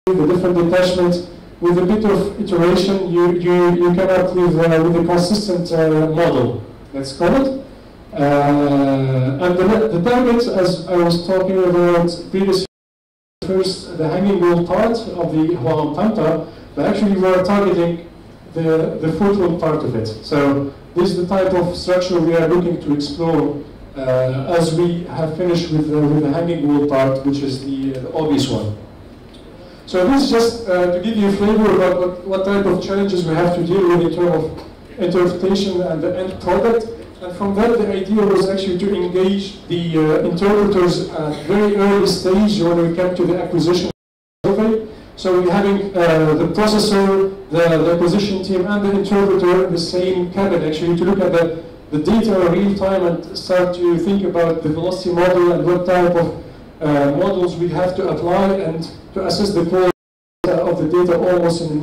the different detachments. With a bit of iteration, you come up with a consistent model, let's call it. And the target, as I was talking about previously, first the hanging wall part of the Hualan Tanta, but actually we are targeting the footwall part of it. So this is the type of structure we are looking to explore as we have finished with the hanging wall part, which is the obvious one. So this is just to give you a flavor about what type of challenges we have to deal with in terms of interpretation and the end product. And from that, the idea was actually to engage the interpreters at very early stage when we came to the acquisition survey. So we're having the processor, the acquisition team, and the interpreter in the same cabin, actually, to look at the data in real time and start to think about the velocity model and what type of models we have to apply and to assess the quality of the data almost in a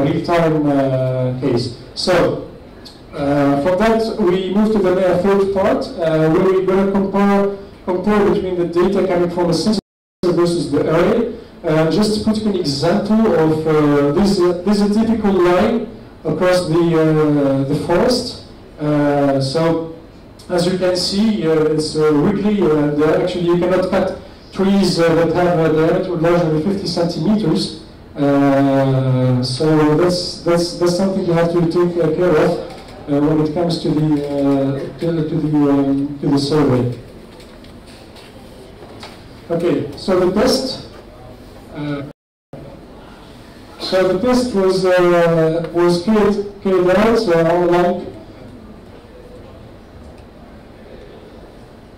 real-time case. So from that, we move to the third part, where we're going to compare between the data coming from a sensor versus the array. Just to put an example of this is a typical line across the forest. So as you can see, it's wiggly, and actually you cannot cut trees that have a diameter larger than 50 centimeters. So that's something you have to take care of when it comes to the survey. Okay, so the test. So the test was carried out along.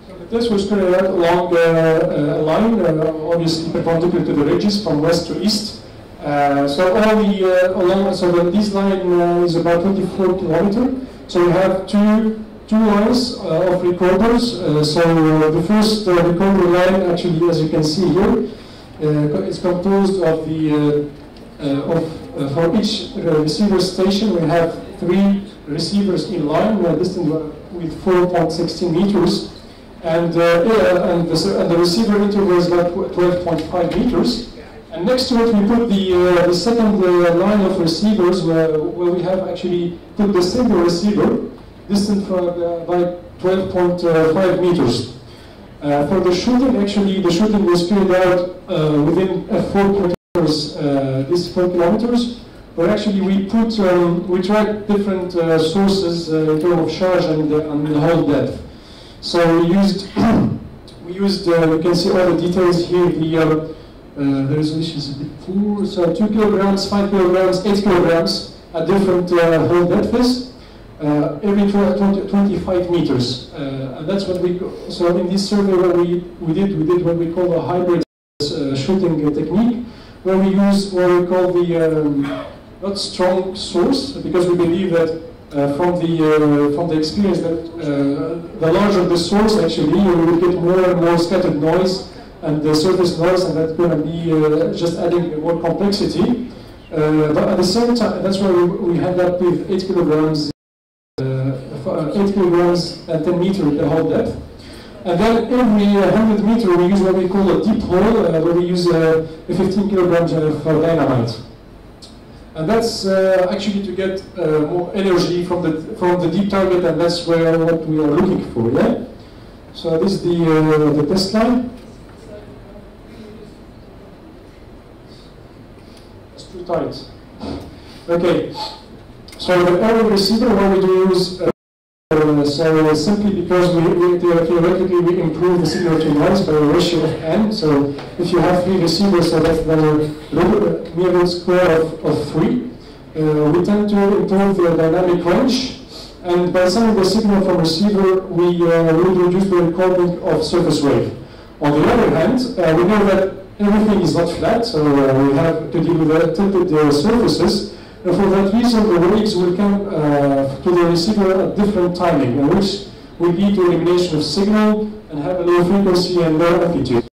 So the test was carried out along a line, obviously perpendicular to the ridges from west to east. So all the this line is about 24 kilometers. So we have two lines of recorders. So the first recorder line, actually, as you can see here, is composed of for each receiver station we have 3 receivers in line, distant with 4.16 meters, and the receiver interval is about 12.5 meters. And next to it, we put the second line of receivers where we have actually put the single receiver, distant from by 12.5 meters. For the shooting, actually, the shooting was carried out within 4 kilometers, these 4 kilometers, but actually we tracked different sources in terms of charge and the whole depth. So we used, you can see all the details here, the resolution is a bit poor, so 2 kilograms, 5 kilograms, 8 kilograms at different hole depths, every 25 meters. And that's what so in this survey what we did what we call a hybrid shooting technique, where we use what we call the not strong source, because we believe that from the experience that the larger the source, actually, you will get more and more scattered noise and the surface noise, and that's going to be just adding more complexity. But at the same time, that's why we end up with 8 kilograms, 8 kilograms at 10 meters the whole depth. And then every 100 meters we use what we call a deep hole, where we use 15 kilograms of dynamite. And that's actually to get more energy from the deep target, and that's what we are looking for. Yeah. So this is the test line. It's too tight. Okay. So the array receiver, what we do is so simply because theoretically we improve the signal to noise by a ratio of n. So if you have 3 receivers, so that's the near root square of 3. We tend to improve the dynamic range, and by sending the signal from receiver, we will reduce the recording of surface wave. On the other hand, we know that everything is not flat, so we have to deal with the tilted surfaces. And for that reason, the waves will come to the receiver at different timing, which will lead to elimination of signal and have a low frequency and low amplitude.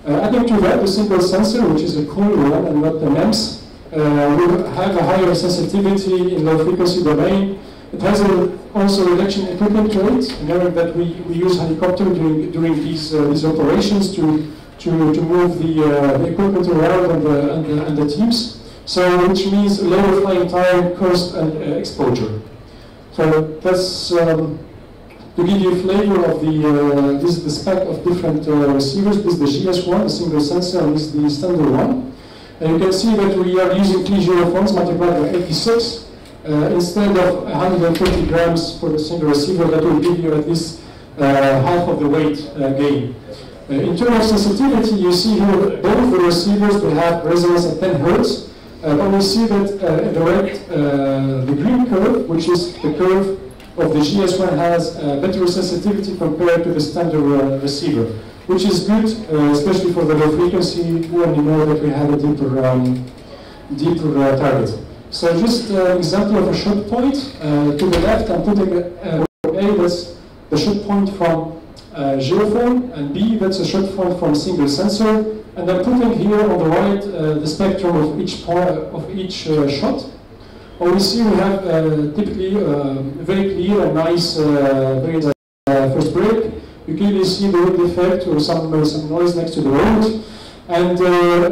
Adding to that, the single sensor, which is a coil one and not the MEMS, will have a higher sensitivity in low frequency domain. It has also a reduction in equipment rate, knowing that we use helicopter during these operations to to move the equipment around and the teams. So which means lower flying time, cost, and exposure. So that's to give you a flavor of the this is the spec of different receivers. This is the GS1, the single sensor, and this is the standard one. And you can see that we are using 3 gyrophones multiplied by 86 instead of 140 grams for the single receiver. That will give you at least half of the weight gain. In terms of sensitivity, you see here both the receivers will have resonance at 10 Hz. But we see that in the red, the green curve, which is the curve of the GS1, has better sensitivity compared to the standard receiver, which is good, especially for the low frequency when you know that we have a deeper target. So just an example of a shot point. To the left, I'm putting A, that's the shot point from gyrophone, and B, that's a shot point from single sensor. And I'm putting here on the right the spectrum of each shot. And we see we have typically very clear and nice very nice first break. You clearly see the wind effect or some noise next to the road. And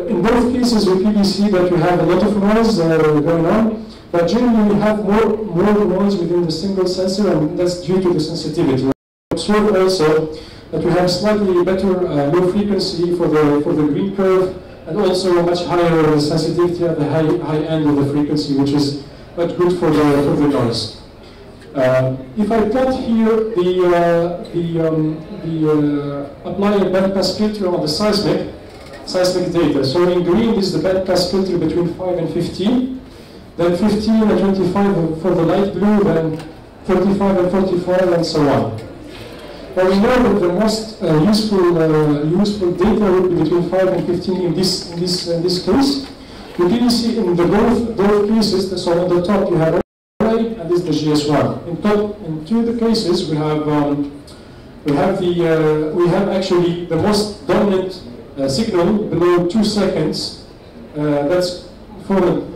in both cases, we clearly see that we have a lot of noise going on. But generally, we have more noise within the single sensor, and that's due to the sensitivity. We observe also that we have slightly better low frequency for the green curve, and also a much higher sensitivity at the high end of the frequency, which is not good for the noise. If I plot here apply a bandpass filter on the seismic data. So in green is the bandpass filter between 5 and 15, then 15 and 25 for the light blue, then 35 and 45, and so on. But we know that the most useful data would be between 5 and 15 in this case. You can see in both cases, so on the top you have array, and this is the GS1. In two of the cases we have actually the most dominant signal below 2 seconds. That's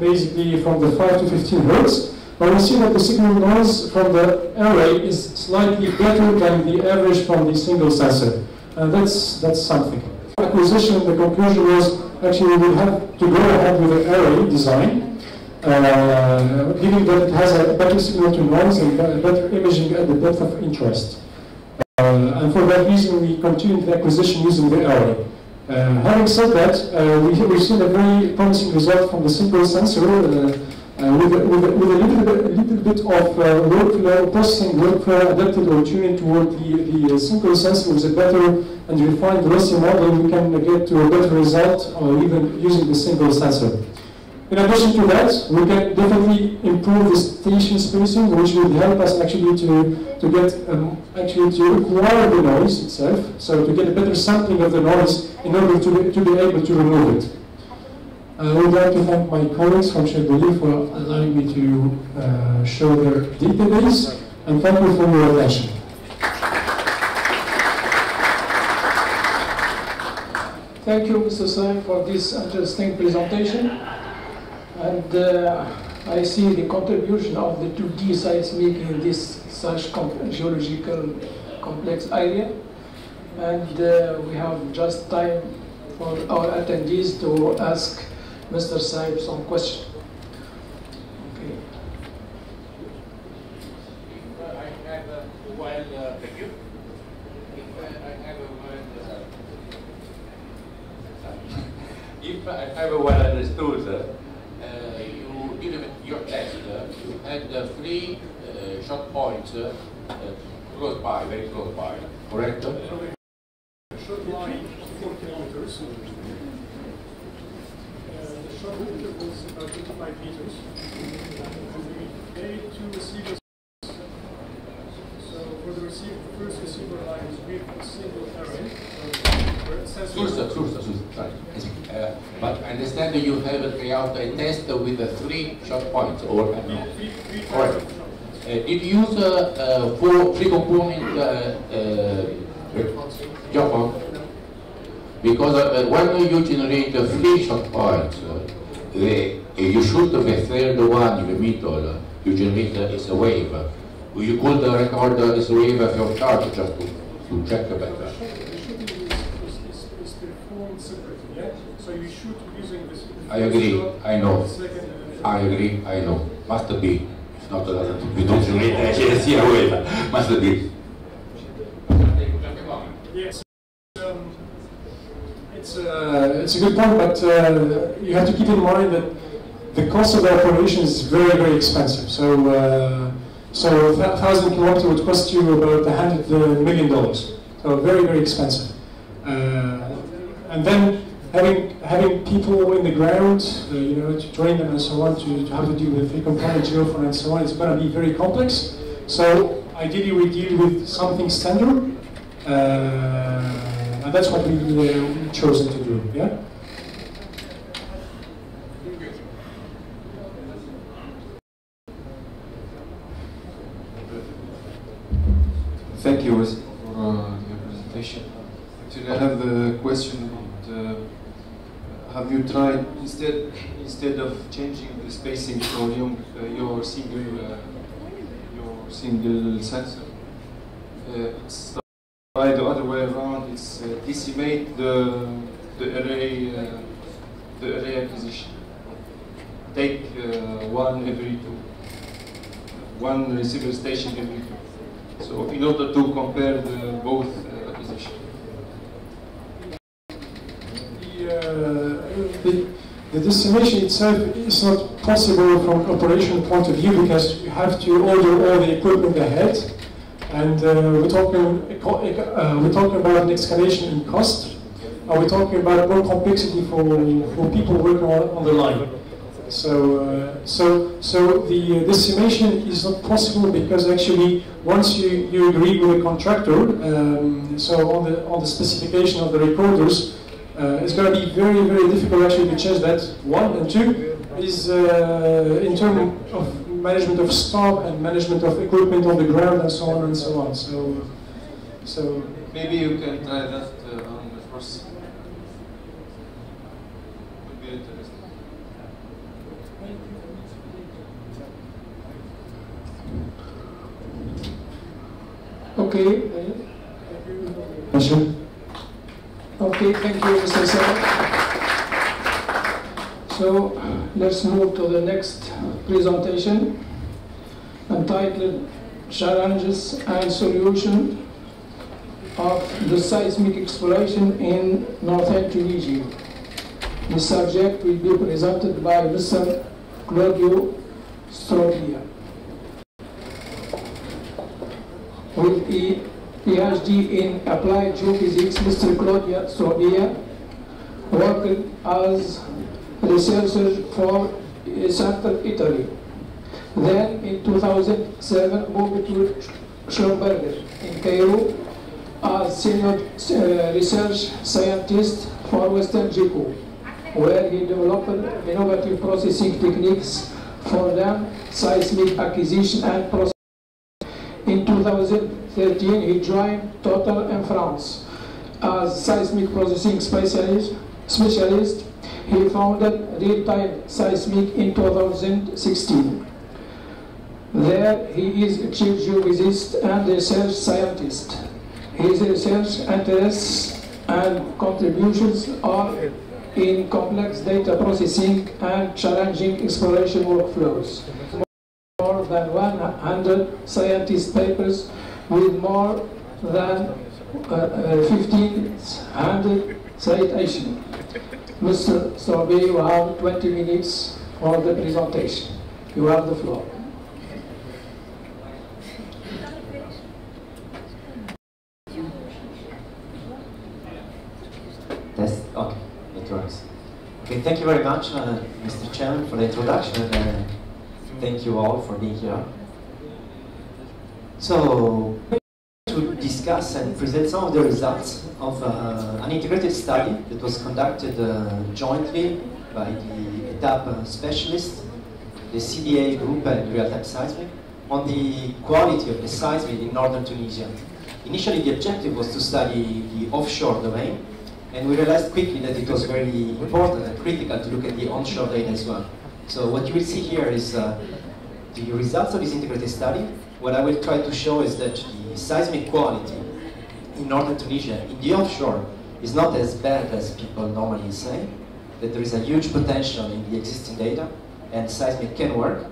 basically from the 5 to 15 Hz. But we see that the signal noise from the array is slightly better than the average from the single sensor. That's something. Acquisition, the conclusion was actually we will have to go ahead with the array design, given that it has a better signal to noise and better imaging at the depth of interest. And for that reason, we continued the acquisition using the array. Having said that, we've seen a very promising result from the single sensor. With a little bit of workflow, processing workflow adapted or tuned toward the single sensor with a better and refined velocity model, we can get to a better result even using the single sensor. In addition to that, we can definitely improve the station spacing, which will help us actually to acquire the noise itself, so to get a better sampling of the noise in order to be able to remove it. I would like to thank my colleagues from Chevrolet for allowing me to show their database, and thank you for your attention. Thank you, Mr. Saib, for this interesting presentation. And I see the contribution of the 2D seismic in this such geological complex area. And we have just time for our attendees to ask Mr. Saib some questions. Okay. I have a while, thank you. If I have a well understood, you did your test, you had 3 shot points close by, very close by, correct? Short line, 4 kilometers. The short interval is about 25 meters. And we made 2 receivers. So for the first receiver line is with a single array. But I understand that you have carried out a test with the 3 shot points, or no? Correct. Did you use 3-component job? Because when you generate 3 shot points, you shoot the third one in the middle, you generate a wave. You could record this wave of your chart just to check better. The shooting is performed shoot using this. I agree, I know. I agree, I know. Must be. If not, we don't relate HSC away. Must be. Yes. It's a good point, but you have to keep in mind that the cost of the operation is very, very expensive. So 1,000 kilometers would cost you about $100 million. So very, very expensive. And then having people in the ground, you know, to train them and so on, to have to deal with three-component geophone and so on, it's going to be very complex. So ideally, we deal with something standard, and that's what we've chosen to do. Yeah. Thank you for your presentation. Actually, I have a question. Have you tried instead of changing the spacing for your single sensor? It's try the other way around. It's decimate the array acquisition. Take one receiver station every two. So in order to compare both acquisition. The decimation itself is not possible from an operational point of view because you have to order all the equipment ahead, and we're talking about an escalation in cost. We're talking about more complexity for people working on the line. So the decimation is not possible because actually once you agree with the contractor, so on the specification of the recorders. It's going to be very, very difficult actually to change that. One, and two is in terms of management of stock and management of equipment on the ground and so on and so on. So maybe you can try that on the first. Would be interesting. Okay. Okay, thank you, Mr. Sir. So let's move to the next presentation entitled Challenges and Solution of the Seismic Exploration in Northern Tunisia. The subject will be presented by Mr. Claudio Strobia. With a PhD in Applied Geophysics, Mr. Claudio Strobia worked as a researcher for Central Italy. Then in 2007 moved to Schlumberger in Cairo as senior research scientist for Western GECO, where he developed innovative processing techniques for dam seismic acquisition and processing. In 2013, he joined Total in France as seismic processing specialist. He founded Real-Time Seismic in 2016. There, he is a chief geophysicist and research scientist. His research interests and contributions are in complex data processing and challenging exploration workflows. More than 100 scientist papers with more than 1,500 citations. Mr. Strobia, you have 20 minutes for the presentation. You have the floor. Test. Okay, it works. Okay, thank you very much, Mr. Chairman, for the introduction, and thank you all for being here. So, to discuss and present some of the results of an integrated study that was conducted jointly by the ETAP specialists, the CDA group and real-time seismic, on the quality of the seismic in northern Tunisia. Initially, the objective was to study the offshore domain, and we realized quickly that it was very important and critical to look at the onshore data as well. So what you will see here is the results of this integrated study. What I will try to show is that the seismic quality in northern Tunisia, in the offshore, is not as bad as people normally say. that there is a huge potential in the existing data, and seismic can work.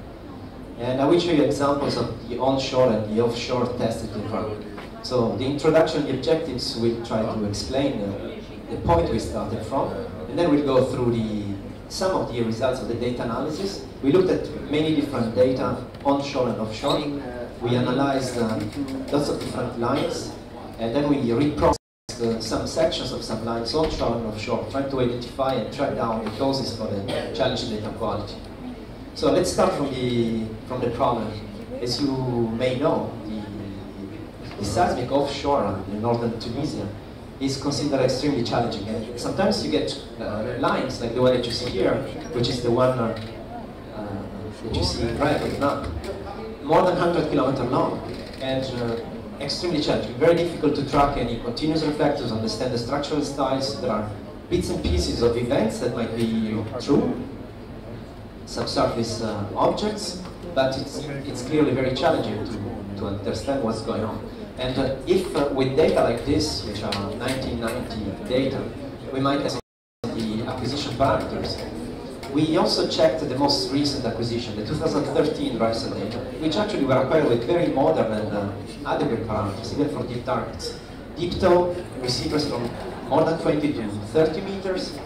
And I will show you examples of the onshore and the offshore tested in front. So the introduction, the objectives, we'll try to explain the point we started from, and then we'll go through some of the results of the data analysis. We looked at many different data, onshore and offshore. We analyzed lots of different lines, and then we reprocessed some sections of some lines onshore and offshore, trying to identify and track down the causes for the challenging data quality. So let's start from the problem. As you may know, the seismic offshore in northern Tunisia is considered extremely challenging. And sometimes you get lines like the one that you see here, which is the one that you see in red on the map, more than 100 kilometers long, and extremely challenging. Very difficult to track any continuous reflectors, understand the structural styles. There are bits and pieces of events that might be true, subsurface objects, but it's clearly very challenging to understand what's going on. And if with data like this, which are 1990 data, we might have the acquisition parameters. We also checked the most recent acquisition, the 2013 Rifsa data, which actually were acquired with very modern and adequate parameters, even for deep targets. Deep tow receivers from more than 20 to 30 meters,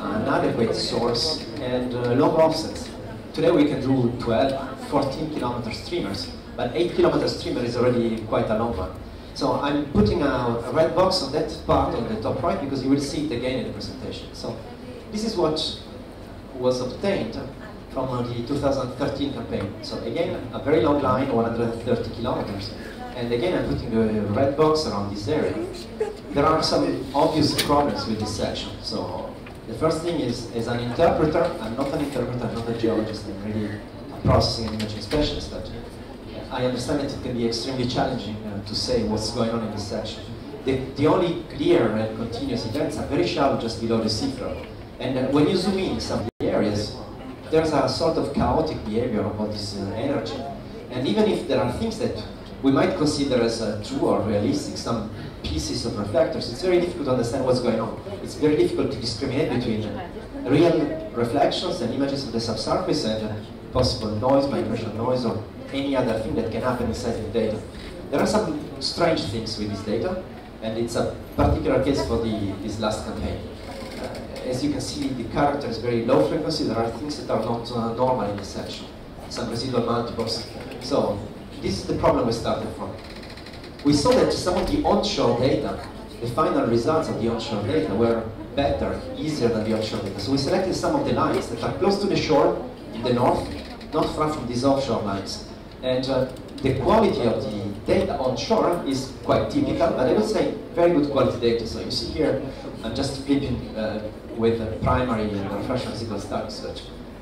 an adequate source, and long offsets. Today we can do 12, 14 kilometer streamers, but 8 kilometer streamer is already quite a long one. So I'm putting a red box on that part on the top right because you will see it again in the presentation. So this is what was obtained from the 2013 campaign. So again, a very long line, 130 kilometers. And again, I'm putting the red box around this area. There are some obvious problems with this section. So the first thing is, as an interpreter, I'm not an interpreter, I'm not a geologist, I'm really a processing and imaging specialist. But I understand that it can be extremely challenging to say what's going on in this section. The only clear and continuous events are very shallow just below the seafloor. And when you zoom in some of the areas, there's a sort of chaotic behavior about this energy. And even if there are things that we might consider as true or realistic, some pieces of reflectors, it's very difficult to understand what's going on. It's very difficult to discriminate between real reflections and images of the subsurface and possible noise, vibration noise, or any other thing that can happen inside the data. There are some strange things with this data, and it's a particular case for this last campaign. As you can see, the character is very low frequency. There are things that are not normal in this section, some residual multiples. So this is the problem we started from. We saw that some of the onshore data, the final results of the onshore data were better, easier than the offshore data. So we selected some of the lines that are close to the shore in the north, not far from these offshore lines. And the quality of the data onshore is quite typical, but I would say very good quality data. So you see here, I'm just flipping with primary and refractional signal studies,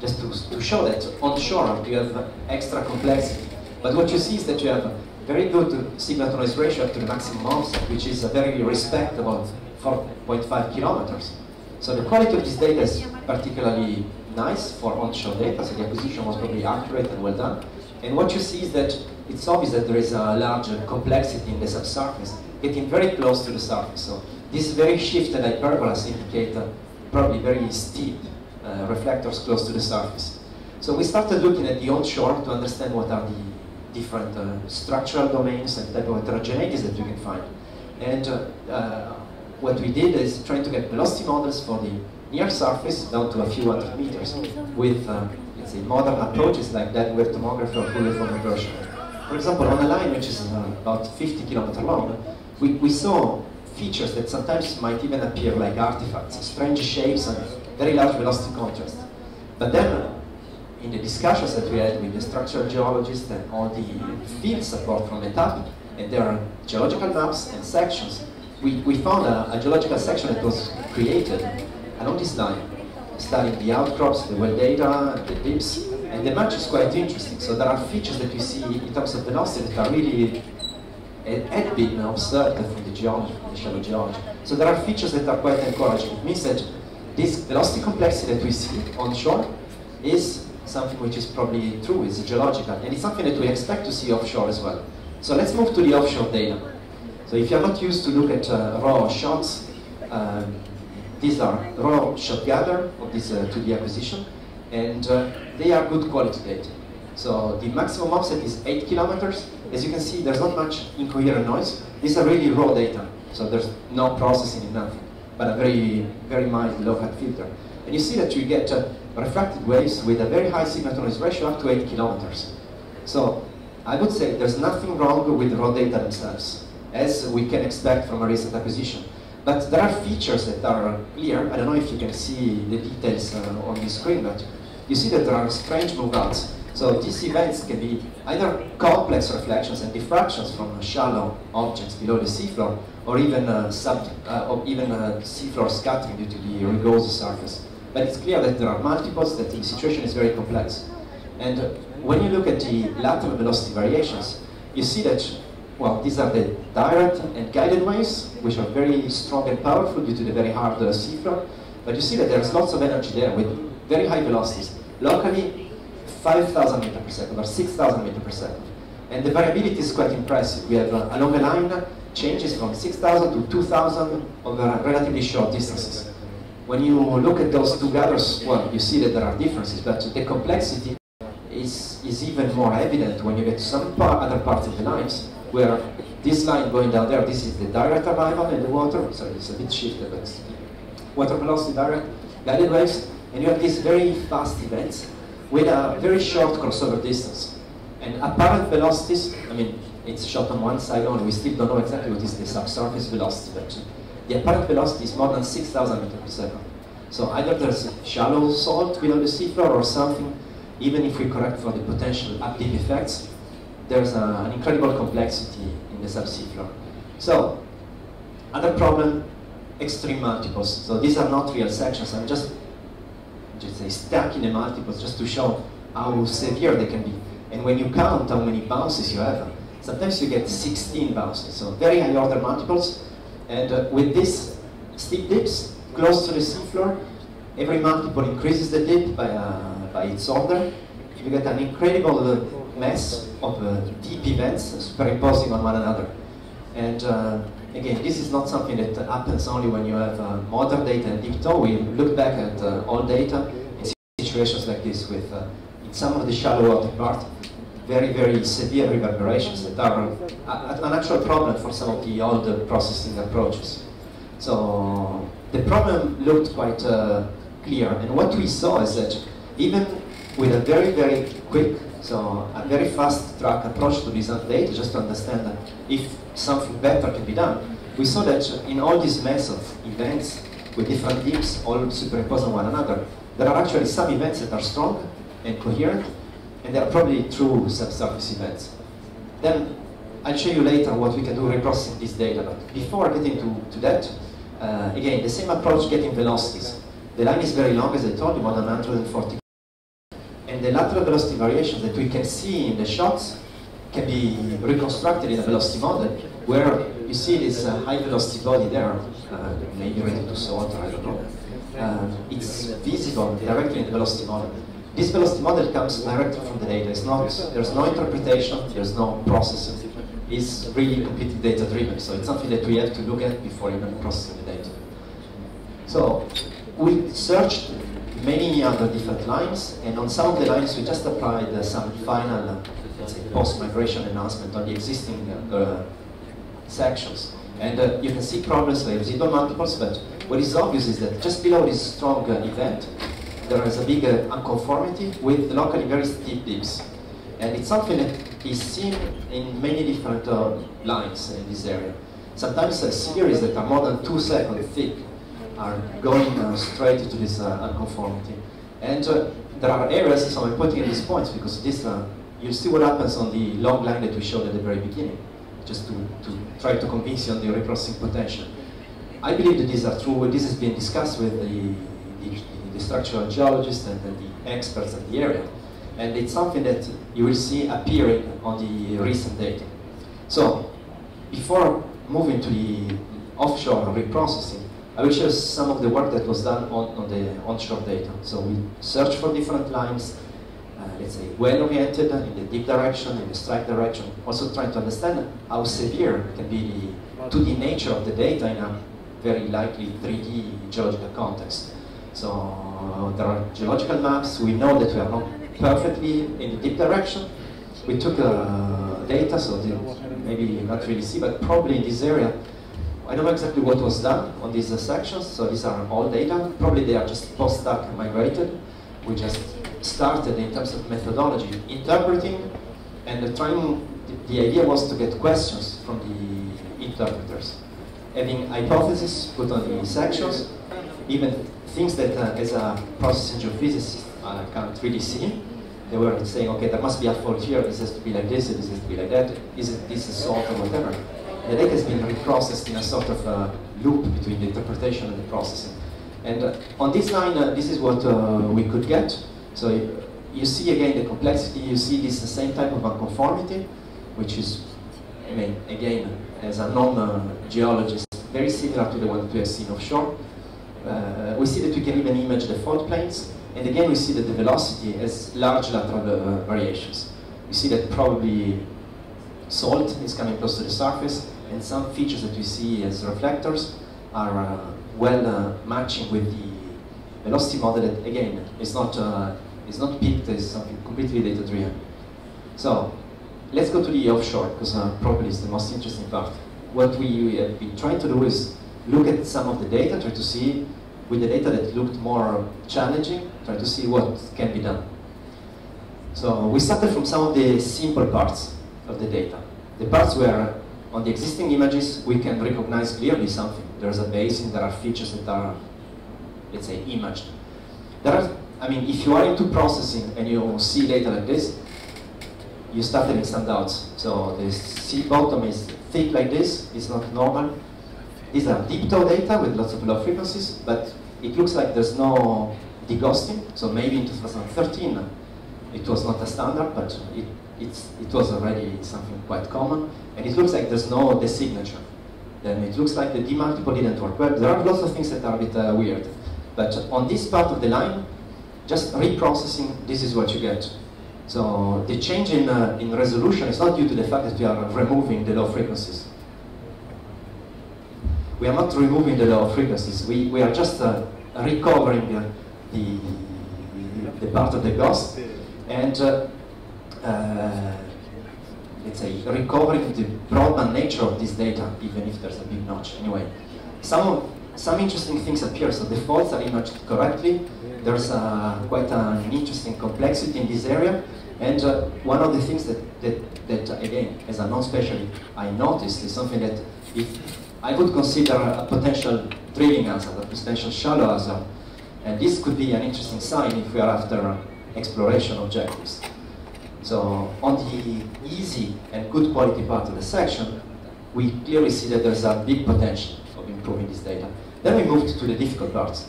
just to show that onshore you have extra complexity. But what you see is that you have very good signal-to-noise ratio up to the maximum offset, which is a very respectable 4.5 kilometers. So the quality of this data is particularly nice for onshore data, so the acquisition was probably accurate and well done. And what you see is that it's obvious that there is a large complexity in the subsurface, getting very close to the surface. So these very shifted hyperbolas indicate probably very steep reflectors close to the surface. So we started looking at the onshore to understand what are the different structural domains and type of heterogeneities that you can find. And what we did is trying to get velocity models for the near surface down to a few hundred meters with let's say modern approaches like that with tomography or full waveform inversion. For example, on a line which is about 50 kilometers long, we saw features that sometimes might even appear like artifacts, strange shapes and very large velocity contrast. But then in the discussions that we had with the structural geologists and all the field support from ETAP and their geological maps and sections, we found a geological section that was created along this line, studying the outcrops, the well data, the dips, and the match is quite interesting. So there are features that we see in terms of velocity that are really had been observed from the geology, from the shallow geology. So there are features that are quite encouraging. It means that this velocity complexity that we see onshore is something which is probably true, it's geological, and it's something that we expect to see offshore as well. So let's move to the offshore data. So if you're not used to look at raw shots, these are raw shot gather of this 2D acquisition, and they are good quality data. So the maximum offset is 8 kilometers. As you can see, there's not much incoherent noise. These are really raw data, so there's no processing in nothing, but a very, very mild low-cut filter. And you see that you get refracted waves with a very high signal-to-noise ratio up to 8 kilometers. So I would say there's nothing wrong with the raw data themselves, as we can expect from a recent acquisition. But there are features that are clear. I don't know if you can see the details on the screen, but you see that there are strange move-outs. So these events can be either complex reflections and diffractions from shallow objects below the seafloor, or even seafloor scattering due to the rugose surface. But it's clear that there are multiples, that the situation is very complex. And when you look at the lateral velocity variations, you see that, well, these are the direct and guided waves, which are very strong and powerful due to the very hard seafloor. But you see that there's lots of energy there with very high velocities. Locally, 5,000 meters per second or 6,000 meters per second. And the variability is quite impressive. We have along a line changes from 6,000 to 2,000 over relatively short distances. When you look at those two gathers, well, you see that there are differences, but the complexity is even more evident when you get to some other parts of the lines, where this line going down there, this is the direct arrival in the water, sorry, it's a bit shifted, but it's water velocity direct, guided waves, and you have these very fast events with a very short crossover distance. And apparent velocities, I mean, it's shot on one side only, we still don't know exactly what is the subsurface velocity, but the apparent velocity is more than 6,000 meters per second. So either there's shallow salt below the seafloor or something, even if we correct for the potential up-dip effects, there's an incredible complexity in the subsea floor. So, other problem, extreme multiples. So these are not real sections, I'm just say stacking the multiples just to show how severe they can be. And when you count how many bounces you have, sometimes you get 16 bounces, so very high order multiples. And with these steep dips close to the seafloor, every multiple increases the dip by its order. You get an incredible mess of deep events superimposing on one another. And again, this is not something that happens only when you have modern data and deep tow. We look back at all data and see situations like this with, in some of the shallow water part, very, very severe reverberations that are an actual problem for some of the older processing approaches. So the problem looked quite clear, and what we saw is that even with a very, very quick, so a very fast track approach to result data, just to understand that if something better can be done, we saw that in all this mess of events with different dips all superimposed on one another, there are actually some events that are strong and coherent, and they are probably true subsurface events. Then I'll show you later what we can do reprocessing this data, but before getting to that, again, the same approach getting velocities. The line is very long, as I told you, more than 140. And the lateral velocity variations that we can see in the shots can be reconstructed in a velocity model, where you see this high velocity body there, maybe related to salt, I don't know. It's visible directly in the velocity model. This velocity model comes directly from the data. There's no interpretation, there's no processing. It's really completely data-driven, so it's something that we have to look at before even processing the data. So we searched many other different lines, and on some of the lines we just applied some final, let's say, post-migration enhancement on the existing sections. And you can see problems with residual multiples, but what is obvious is that just below this strong event, there is a big unconformity with locally very steep dips. And it's something that is seen in many different lines in this area. Sometimes series that are more than 2 seconds thick are going straight to this unconformity. And there are areas, so I'm putting in these points because this, you'll see what happens on the long line that we showed at the very beginning, just to try to convince you on the reprocessing potential. I believe that these are true. This has been discussed with the structural geologists and the experts in the area. And it's something that you will see appearing on the recent data. So, before moving to the offshore reprocessing, I will show some of the work that was done on the onshore data. So we searched for different lines, let's say well-oriented in the deep direction, in the strike direction, also trying to understand how severe can be the 2D nature of the data in a very likely 3D geological context. So there are geological maps. We know that we are not perfectly in the deep direction. We took data, so maybe you not really see, but probably in this area, I don't know exactly what was done on these sections. So these are all data. Probably they are just post-hoc migrated. We just started in terms of methodology, interpreting, and trying. The idea was to get questions from the interpreters, having hypotheses put on the sections, even things that as a processing geophysicist can't really see. They were saying, okay, there must be a fault here, this has to be like this has to be like that, this is salt or whatever. The data has been reprocessed in a sort of loop between the interpretation and the processing. And on this line, this is what we could get. So you see again the complexity, you see this same type of unconformity, which is, I mean, again, as a non-geologist, very similar to the one that we have seen offshore. We see that we can even image the fault planes, and again we see that the velocity has large lateral variations. You see that probably salt is coming close to the surface, and some features that we see as reflectors are well matching with the velocity model that, again, is not peaked, is something completely data-driven. So let's go to the offshore, because probably it's the most interesting part. What we have been trying to do is look at some of the data, try to see, with the data that looked more challenging, try to see what can be done. So we started from some of the simple parts of the data. The parts where, on the existing images, we can recognize clearly something. There's a basin, there are features that are, let's say, imaged. There are, I mean, if you are into processing and you see data like this, you start having some doubts. So the sea bottom is thick like this, it's not normal. These are deep tow data with lots of low frequencies, but it looks like there's no deghosting. So maybe in 2013 it was not a standard, but it was already something quite common. And it looks like there's no designature. Then it looks like the D multiple didn't work well. There are lots of things that are a bit weird. But on this part of the line, just reprocessing, this is what you get. So the change in resolution is not due to the fact that we are removing the low frequencies. We are not removing the low frequencies. We are just recovering the part of the ghost and let's say recovering the broadband nature of this data, even if there's a big notch. Anyway, some interesting things appear. So the faults are imaged correctly. There's quite an interesting complexity in this area. And one of the things that again, as a non-specialist, I noticed is something that if I would consider a potential drilling hazard, a potential shallow hazard. And this could be an interesting sign if we are after exploration objectives. So on the easy and good quality part of the section, we clearly see that there's a big potential of improving this data. Then we moved to the difficult parts.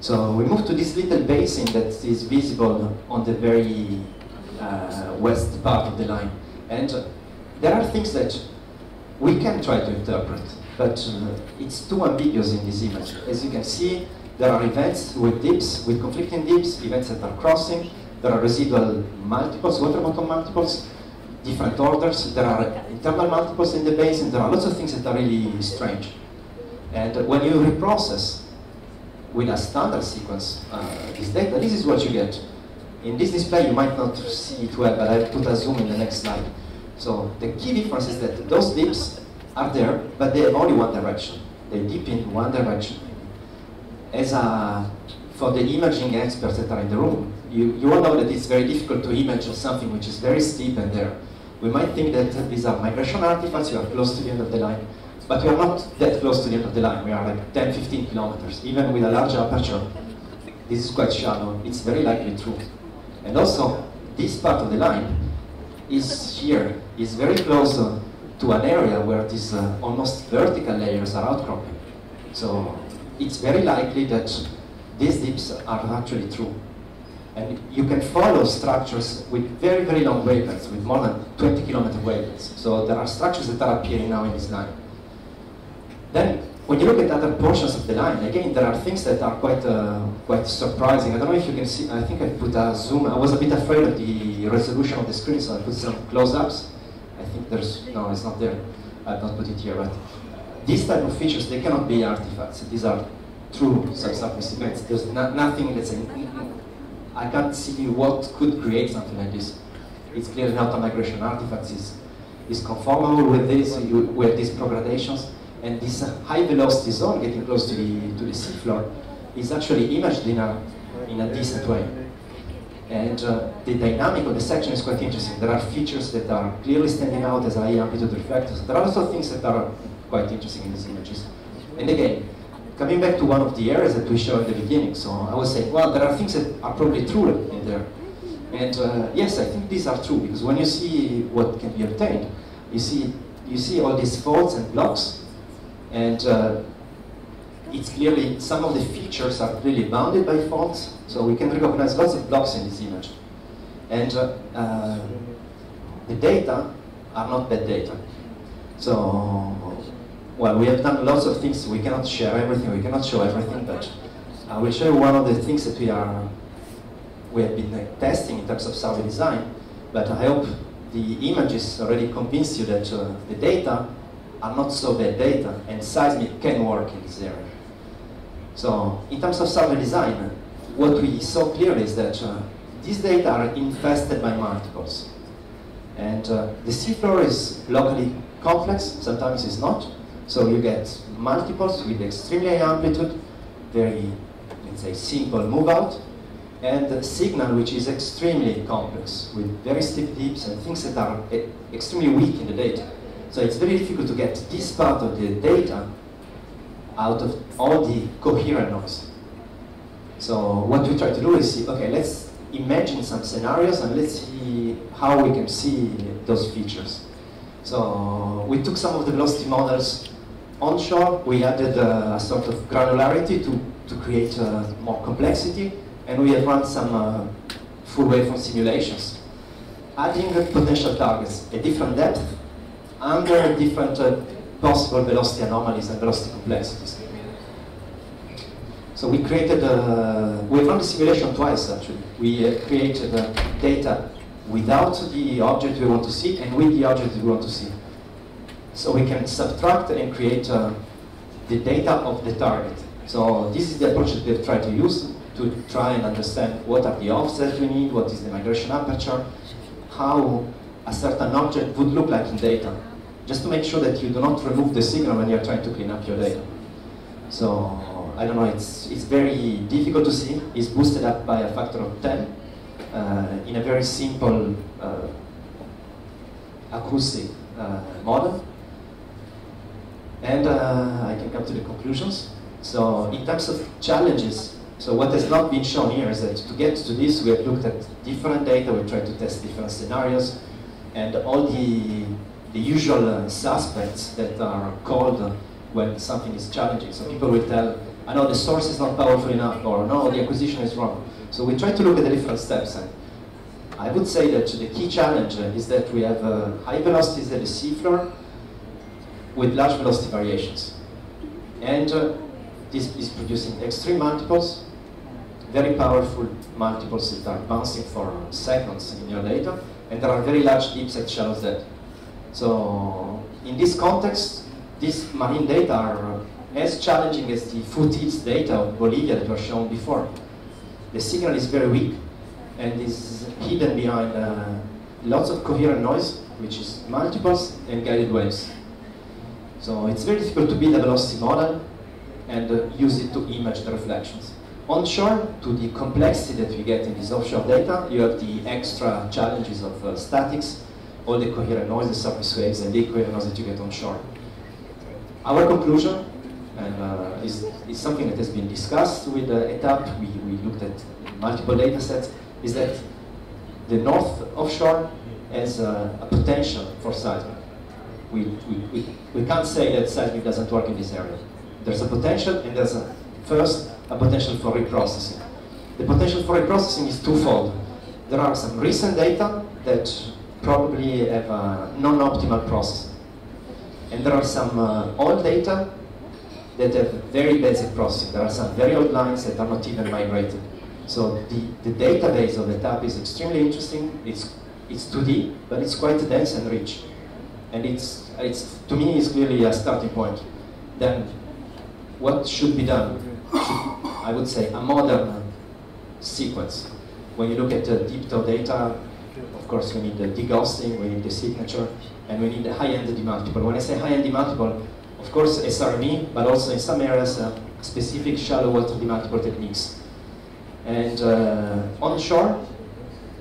So we moved to this little basin that is visible on the very west part of the line. And there are things that we can try to interpret, but it's too ambiguous in this image. As you can see, there are events with dips, with conflicting dips, events that are crossing, there are residual multiples, water bottom multiples, different orders, there are internal multiples in the basin, there are lots of things that are really strange. And when you reprocess with a standard sequence this data, this is what you get. In this display you might not see it well, but I'll put a zoom in the next slide. So the key difference is that those dips are there, but they have only one direction. They dip in one direction. For the imaging experts that are in the room, you all know that it's very difficult to image something which is very steep and there. We might think that these are migration artifacts, you are close to the end of the line, but we are not that close to the end of the line. We are like 10, 15 kilometers. Even with a large aperture, this is quite shallow. It's very likely true. And also, this part of the line is here, is very close to an area where these almost vertical layers are outcropping. So it's very likely that these dips are actually true. And you can follow structures with very, very long wavelengths, with more than 20 kilometer wavelengths. So there are structures that are appearing now in this line. Then, when you look at other portions of the line, again, there are things that are quite surprising. I don't know if you can see, I think I put a zoom. I was a bit afraid of the resolution of the screen, so I put some close-ups. I think there's, no, it's not there. I've not put it here, but these type of features, they cannot be artifacts. These are true subsurface events. There's nothing, let's say, I can't see what could create something like this. It's clearly not a migration artifact. Is conformable with this, with these progradations, and this high velocity zone getting close to the seafloor is actually imaged in a decent way. And the dynamic of the section is quite interesting. There are features that are clearly standing out as high amplitude reflectors. There are also things that are quite interesting in these images. And again, coming back to one of the areas that we showed at the beginning, so I was saying, well, there are things that are probably true in there. And yes, I think these are true, because when you see what can be obtained, you see all these faults and blocks, and it's clearly, some of the features are clearly bounded by faults, so we can recognize lots of blocks in this image. And the data are not bad data. So, well, we have done lots of things. We cannot share everything, we cannot show everything, but I will show you one of the things that we have been testing in terms of survey design, but I hope the images already convinced you that the data are not so bad data, and seismic can work in this area. So, in terms of survey design, what we saw clearly is that these data are infested by multiples. And the seafloor is locally complex, sometimes it's not. So you get multiples with extremely high amplitude, very, let's say, simple move out, and a signal which is extremely complex, with very steep dips and things that are extremely weak in the data. So it's very difficult to get this part of the data out of all the coherent noise. So what we try to do is see, okay, let's imagine some scenarios and let's see how we can see those features. So we took some of the velocity models onshore, we added a sort of granularity to create more complexity, and we have run some full waveform simulations, adding potential targets at different depth under different possible velocity anomalies and velocity complexities. So we created, we run the simulation twice actually. We created data without the object we want to see and with the object we want to see. So we can subtract and create the data of the target. So this is the approach that we've tried to use to try and understand what are the offsets we need, what is the migration aperture, how a certain object would look like in data, just to make sure that you do not remove the signal when you're trying to clean up your data. So, I don't know, it's very difficult to see. It's boosted up by a factor of 10 in a very simple acoustic model. And I can come to the conclusions. So, in terms of challenges, so what has not been shown here is that to get to this, we have looked at different data, we tried to test different scenarios, and all the usual suspects that are called when something is challenging. So people will tell, I know the source is not powerful enough, or no, the acquisition is wrong. So we try to look at the different steps, and I would say that the key challenge is that we have high velocities at the seafloor with large velocity variations. And this is producing extreme multiples, very powerful multiples that are bouncing for seconds in your data, and there are very large dips at shallow depth. So in this context, these marine data are as challenging as the footage data of Bolivia that were shown before. The signal is very weak and is hidden behind lots of coherent noise, which is multiples and guided waves. So it's very difficult to build a velocity model and use it to image the reflections. Onshore, to the complexity that we get in this offshore data, you have the extra challenges of statics, all the coherent noise, the surface waves, and the coherent noise that you get onshore. Our conclusion, and is something that has been discussed with ETAP, we looked at multiple data sets, is that the north offshore has a potential for seismic. We can't say that seismic doesn't work in this area. There's a potential, and there's first a potential for reprocessing. The potential for reprocessing is twofold. There are some recent data that probably have non-optimal processing. And there are some old data that have very basic processing. There are some very old lines that are not even migrated. So the database of ETAP is extremely interesting. It's 2D, but it's quite dense and rich. And to me, it's clearly a starting point. then what should be done? I would say a modern sequence. When you look at the deep toe data, of course we need the deghosting, we need the signature, and we need the high-end demultiple. When I say high-end demultiple, of course SRME, but also in some areas specific shallow water demultiple techniques. And onshore,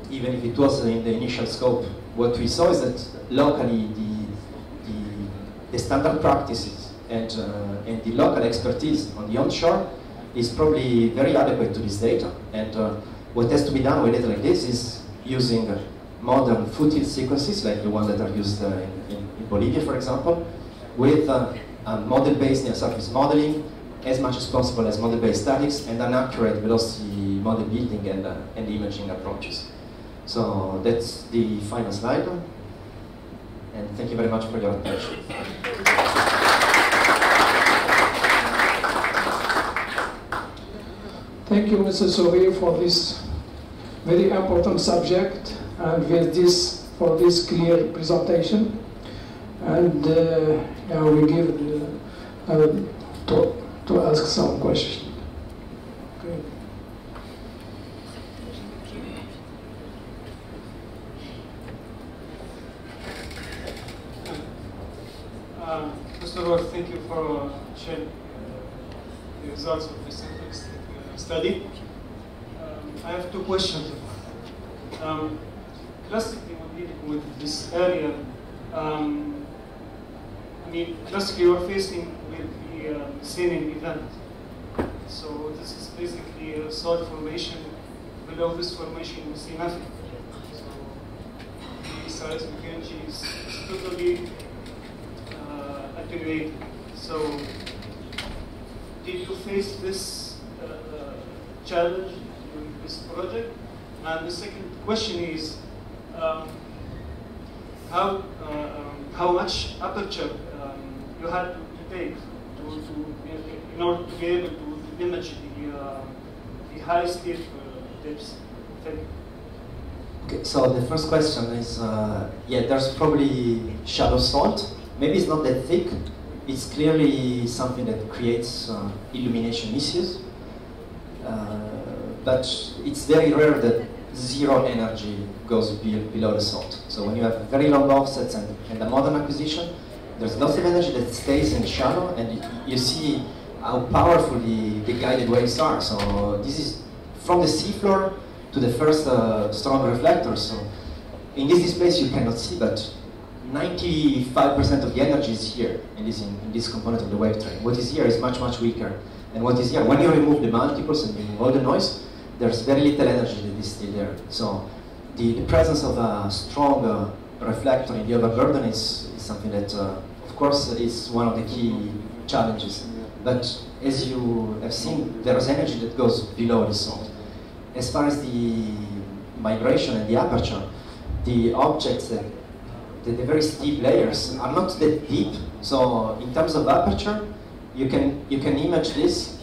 even if it was in the initial scope, what we saw is that locally the standard practices and the local expertise on the onshore is probably very adequate to this data. And what has to be done with data like this is using modern foothill sequences, like the one that are used in Bolivia, for example, with a model-based near surface modeling, as much as possible as model-based statics, and an accurate velocity model building and imaging approaches. So that's the final slide. And thank you very much for your attention. Thank you, Mr. Souri, for this very important subject and for this clear presentation. And now we give to ask some questions. Okay. First of all, thank you for sharing the results of this study. I have two questions. Classically, when dealing with this area, I mean, classically you're facing with the sealing event. So this is basically a solid formation. Below this formation, you see nothing. So the seismic energy is totally attenuated. So did you face this challenge in this project? And the second question is, how much aperture you had to take in order to be able to image the high steep depths? Thank you. Okay, so the first question is, yeah, there's probably shallow salt. Maybe it's not that thick. It's clearly something that creates illumination issues. But it's very rare that zero energy goes below the salt. So when you have very long offsets and a modern acquisition, there's lots of energy that stays in the shallow, and you see how powerful the guided waves are. So this is from the seafloor to the first strong reflectors. So in this displace you cannot see, but 95% of the energy is here in this component of the wave train. What is here is much, much weaker. And what is here, when you remove the multiples and you remove all the noise, there's very little energy that is still there. So the presence of a strong reflector in the overburden is something that, of course, is one of the key challenges. But as you have seen, there's energy that goes below the salt. As far as the migration and the aperture, the objects that the very steep layers are not that deep. So in terms of aperture, you can image this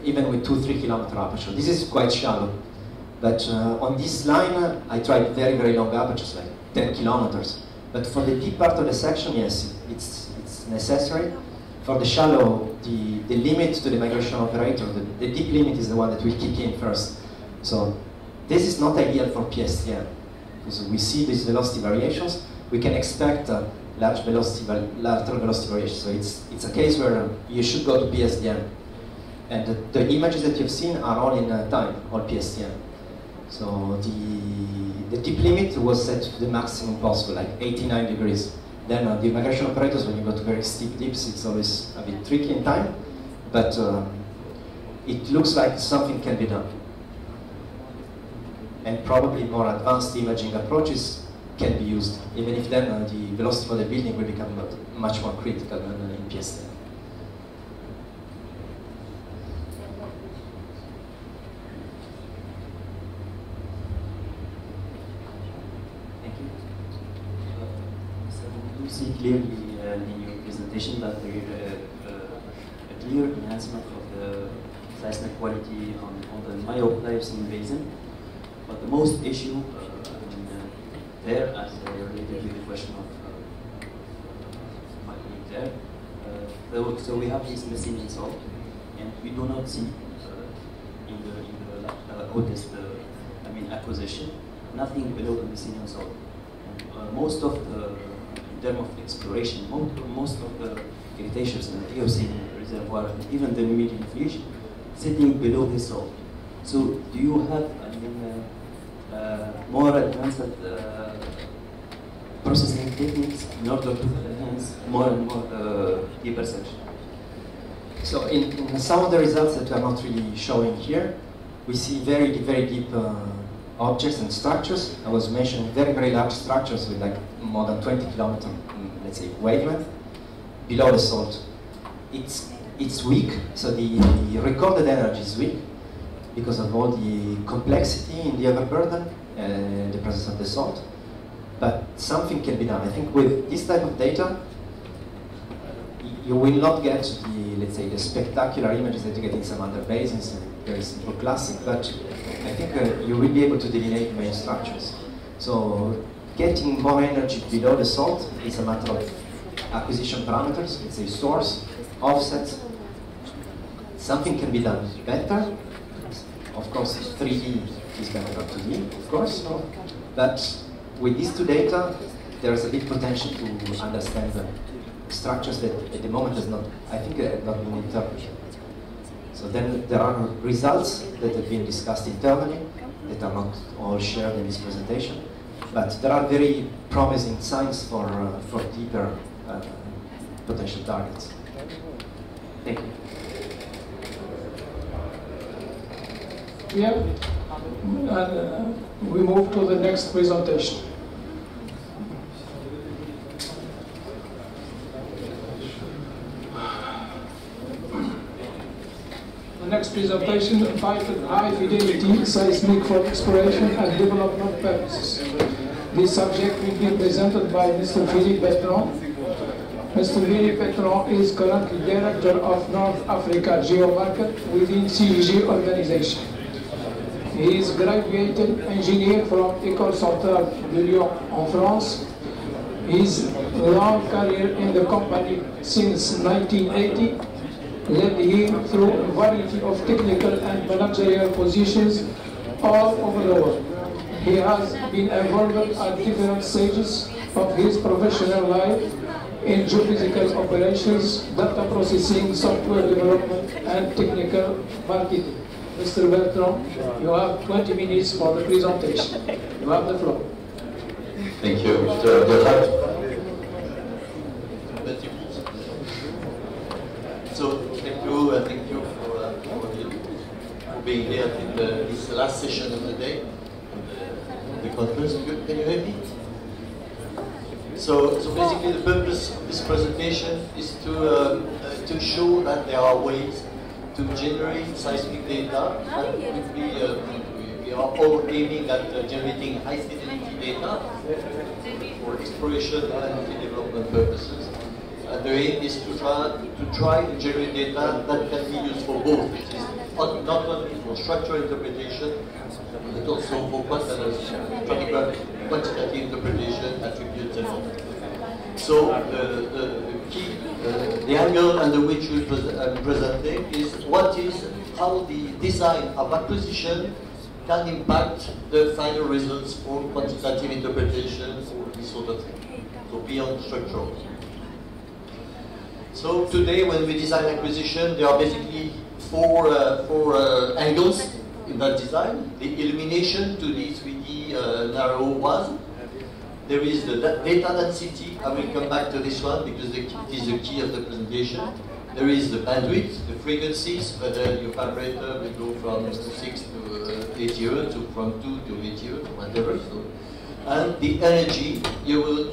even with 2-3 kilometer aperture. This is quite shallow. But on this line, I tried very, very long apertures, like 10 kilometers. But for the deep part of the section, yes, it's necessary. For the shallow, the limit to the migration operator, the deep limit is the one that will kick in first. So this is not ideal for PSTN. So we see these velocity variations. We can expect lateral velocity variations. So it's a case where you should go to PSTN. And the images that you've seen are all in time, all PSTN. So the deep limit was set to the maximum possible, like 89 degrees. Then the migration operators, when you go to very steep dips, it's always a bit tricky in time, but it looks like something can be done. And probably more advanced imaging approaches can be used, even if then the velocity for the building will become much more critical than in PSTN. See clearly in your presentation that there is a clear enhancement of the seismic quality on the Mayo-Pliocene basin. But the most issue there, as related to the question of my colleague there, So we have this methane salt, and we do not see in the oldest, acquisition, nothing below the methane salt. Most of the, in terms of exploration, most of the cretaceous and Eocene reservoir, even the medium fish, sitting below the salt. So do you have, more advanced processing techniques in order to enhance more and more deeper section? So in some of the results that we are not really showing here, we see very deep objects and structures. I was mentioning very large structures with like more than 20 kilometers, let's say, wavelength below the salt. It's weak, so the recorded energy is weak because of all the complexity in the overburden and the presence of the salt. But something can be done. I think with this type of data, you will not get the, let's say, the spectacular images that you get in some other basins, very simple classic, but I think you will be able to delineate main structures. So getting more energy below the salt is a matter of acquisition parameters, let's say source, offsets. Something can be done better. Of course, 3D is better than 2D, of course, but with these two data, there's a big potential to understand the structures that at the moment has not, I think, have not been interpreted. So then there are results that have been discussed internally that are not all shared in this presentation, but there are very promising signs for deeper potential targets. Thank you. Yeah, and we move to the next presentation. The next presentation entitled High Fidelity Seismic for Exploration and Development Purposes. This subject will be presented by Mr. Philippe Bertrand. Mr. Philippe Bertrand is currently Director of North Africa Geomarket within CEG organization. He is graduated engineer from École Centrale de Lyon en France. His long career in the company since 1980 led him through a variety of technical and managerial positions all over the world. He has been involved at different stages of his professional life in geophysical operations, data processing, software development, and technical marketing. Mr. Bertrand, you have 20 minutes for the presentation. You have the floor. Thank you, Mr. Delhat. So thank you for being here in this last session of the day, the conference. Can you hear me? So basically the purpose of this presentation is to show that there are ways to generate seismic data, and we are all aiming at generating high fidelity data for exploration and development purposes. And the aim is to try to generate data that can be used for both, which is not only for structural interpretation, but also for quantitative interpretation, attributes, and all. So the key, the angle under which I'm presenting is how the design of acquisition can impact the final results for quantitative interpretation or this sort of thing, so beyond structural. So today, when we design acquisition, there are basically four angles in that design. The illumination to the 3D narrow one. There is the data density. I will come back to this one because it is the key of the presentation. There is the bandwidth, the frequencies, whether your vibrator will go from 6 to 8 Hz, or from 2 to 8 Hz, whatever. So, and the energy you will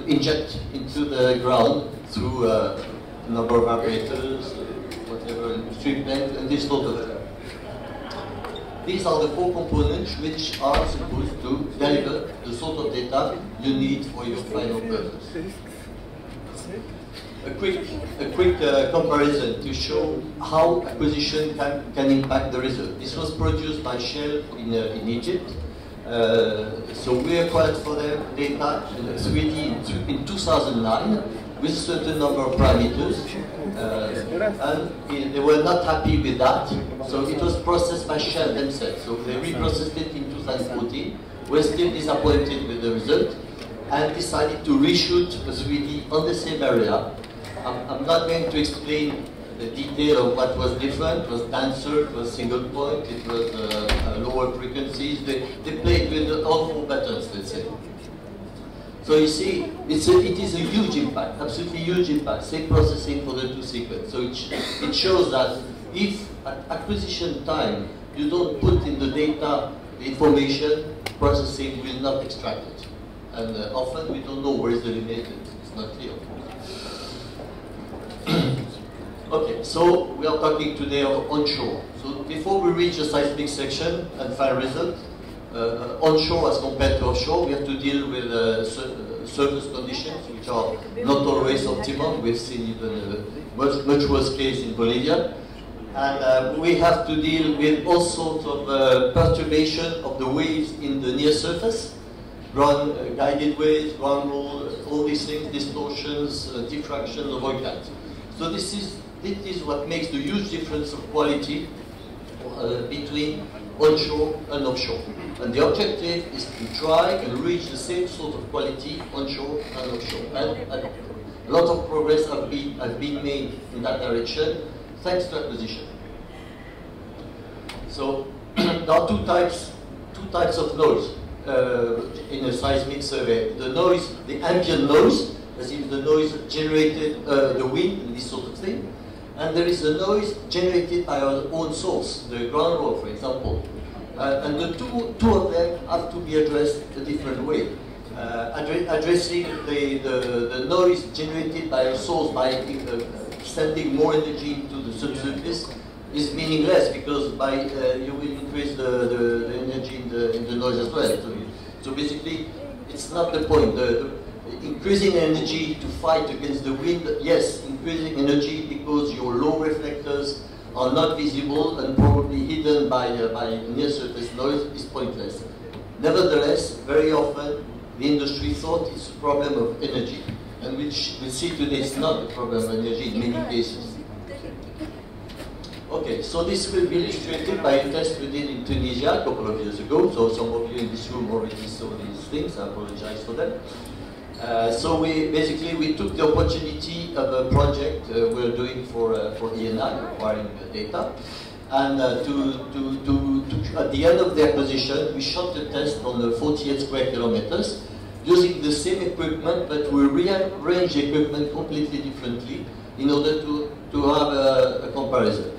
inject into the ground through a number of vibrators, whatever, strip length, and this sort of thing. These are the four components which are supposed to deliver the sort of data you need for your final purpose. A quick comparison to show how acquisition can impact the result. This was produced by Shell in Egypt. So we acquired for them data in 3D in 2009, with a certain number of parameters, and they were not happy with that, so it was processed by Shell themselves. So they reprocessed it in 2014, were still disappointed with the result, and decided to reshoot a 3D on the same area. I'm not going to explain the detail of what was different. It was denser, it was single point, it was lower frequencies. They played with all 4 buttons, let's say. So you see, it is a huge impact, absolutely huge impact, same processing for the 2 sequence. So it shows that if at acquisition time you don't put in the data the information, processing will not extract it. And often we don't know where is the limit, it's not clear. Okay, so we are talking today of onshore. So before we reach the seismic section and final result, onshore as compared to offshore, we have to deal with surface conditions which are not always optimum. We've seen even a much worse case in Bolivia. And we have to deal with all sorts of perturbation of the waves in the near surface, ground guided waves, ground roll, all these things, distortions, diffractions of oil cat. So this is what makes the huge difference of quality between onshore and offshore. And the objective is to try and reach the same sort of quality onshore and offshore. And a lot of progress have been made in that direction thanks to acquisition. So there are two types of noise in a seismic survey. The noise, the ambient noise, as in the noise generated, the wind and this sort of thing. And there is a noise generated by our own source, the ground roll, for example. And the two of them have to be addressed a different way. Addressing the noise generated by a source by sending more energy into the subsurface is meaningless, because you will increase the energy in the noise as well. So basically, it's not the point. Increasing energy to fight against the wind, yes, increasing energy because your low reflectors are not visible and probably hidden by near surface noise is pointless. Nevertheless, very often the industry thought it's a problem of energy, and which we see today it's not a problem of energy in many cases. Okay, so this will be illustrated by a test we did in Tunisia a couple of years ago. So some of you in this room already saw these things. I apologize for them. So we took the opportunity of a project we're doing for ENI, acquiring data, and at the end of the acquisition, we shot the test on the 48 square kilometers using the same equipment, but we rearranged the equipment completely differently in order to have a comparison.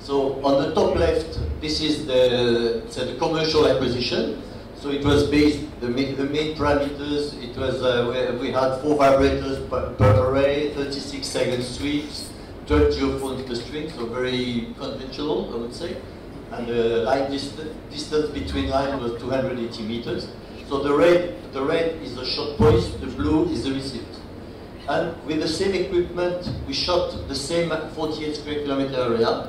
So on the top left, this is the commercial acquisition. So it was based, the main parameters, it was, we had 4 vibrators per array, 36 second sweeps, 12 geophones per string, so very conventional, I would say. And the line distance between lines was 280 meters. So the red is the shot point, the blue is the receipt. And with the same equipment, we shot the same 48 square kilometer area.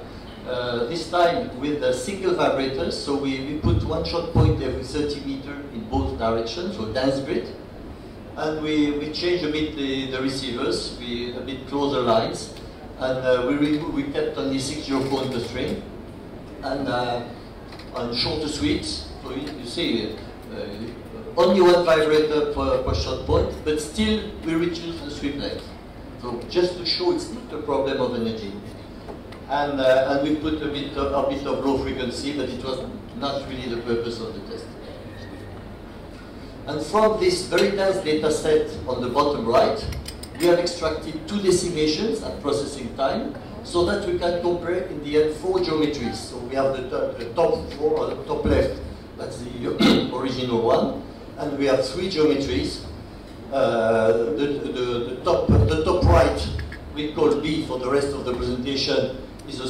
This time with a single vibrators, so we put one shot point every 30 meters in both directions, so dance grid. And we changed a bit the receivers, a bit closer lines, and we kept only 6 geophones per string, and on shorter sweeps. So you see, only one vibrator per shot point, but still we reduce the sweep length. So just to show it's not a problem of energy. And we put a bit of low frequency, but it was not really the purpose of the test. And from this very dense data set on the bottom right, we have extracted 2 decimations at processing time, so that we can compare in the end 4 geometries. So we have the top 4 on the top left, that's the original one, and we have 3 geometries. The top right we call B for the rest of the presentation is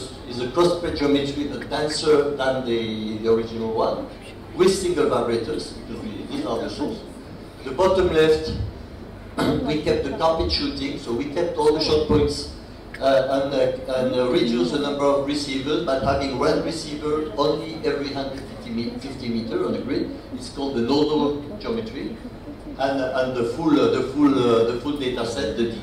a cross-spread geometry, but denser than the original one, with single vibrators, because these are the source. The bottom left, we kept the carpet shooting, so we kept all the shot points and reduce the number of receivers by having one receiver only every 150 meter on the grid. It's called the nodal geometry, and the full data set, the D.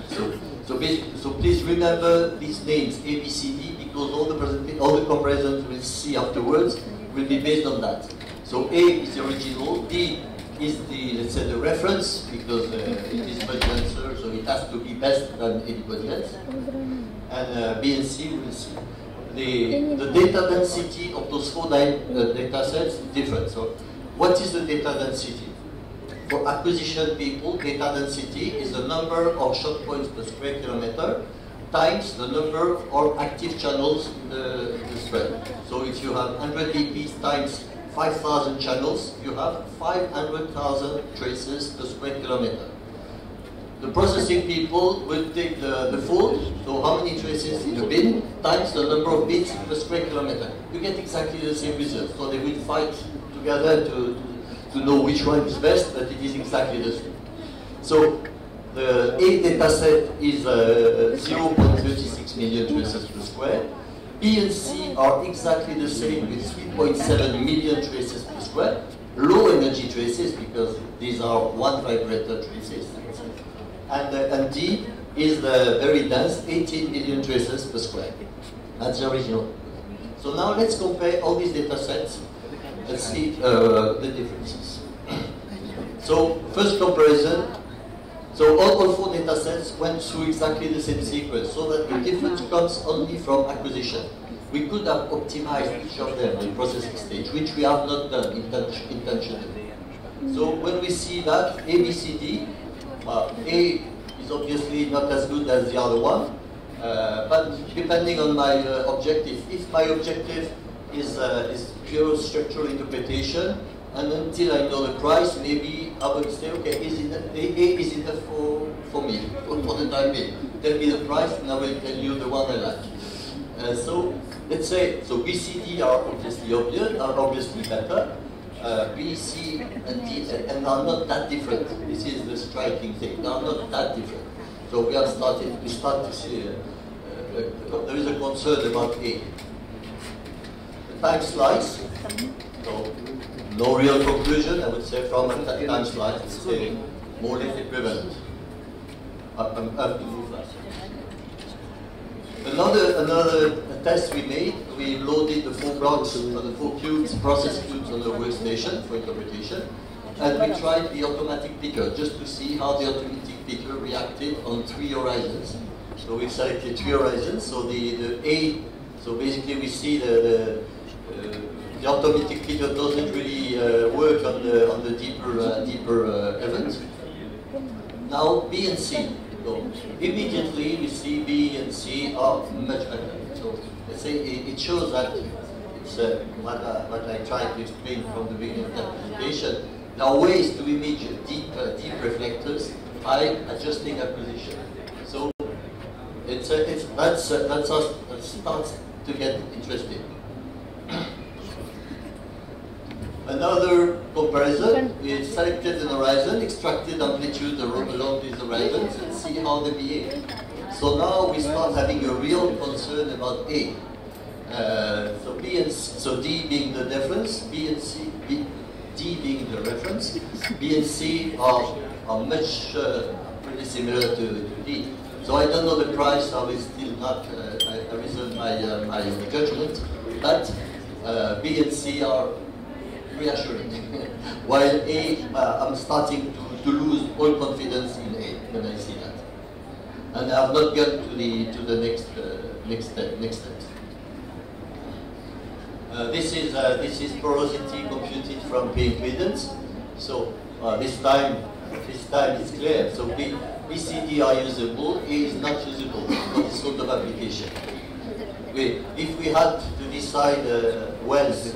So please remember these names A, B, C, D, because all the comparisons we'll see afterwards will be based on that. So A is the original, D is the, let's say, the reference, because it is much denser, so it has to be best than anybody else. And B and C we'll see. The data density of those four data sets is different. So what is the data density? For acquisition people, data density is the number of shot points per square kilometer times the number of active channels in the spread. So if you have 100 APs times 5,000 channels, you have 500,000 traces per square kilometer. The processing people will take the fold, so how many traces in a bin, times the number of bits per square kilometer. You get exactly the same result. So they will fight together to know which one is best, but it is exactly the same. So the A dataset is 0.36 million traces per square. B and C are exactly the same with 3.7 million traces per square. Low energy traces, because these are one vibrator traces. And D is the very dense 18 million traces per square. That's the original. So now let's compare all these data sets. Let's see the differences. So first comparison. So all four data sets went through exactly the same sequence, so that the difference comes only from acquisition. We could have optimized each of them in processing stage, which we have not done intentionally. So when we see that A, B, C, D, A is obviously not as good as the other one, but depending on my objective, if my objective is pure structural interpretation, and until I know the price, maybe I would say, okay, A is enough for me, for the time being. Tell me the price, and I will tell you the one I like. So let's say, so B, C, D are obviously better. B, C, and D, and are not that different. This is the striking thing. They are not that different. So we start to see there is a concern about A. The time slice. So no real conclusion, I would say, from a time slice. It's more or less equivalent. Another test we made, we loaded the 4 blocks or the 4 cubes, process cubes on the workstation for interpretation, and we tried the automatic picker just to see how the automatic picker reacted on 3 horizons. So we selected 3 horizons. So the A, so basically we see the automatic picker doesn't really work on the deeper events. Now B and C. So immediately we see B and C are much better. So let's say it shows that it's what I tried to explain from the beginning of that presentation. There are ways to image deep reflectors by adjusting acquisition. So that starts to get interesting. Another comparison is selected an horizon, extracted amplitude along these horizons, and see how they behave. So now we start having a real concern about A. So D being the difference, D being the reference, B and C are much pretty similar to D. So I don't know the price, I will still not reserve my judgment, but B and C are reassuring. While A, I'm starting to lose all confidence in A when I see that, and I have not got to the next step. This is porosity computed from P impedance. So this time it's clear. So B, C, D are usable. A is not usable for this sort of application. If we had to decide wells,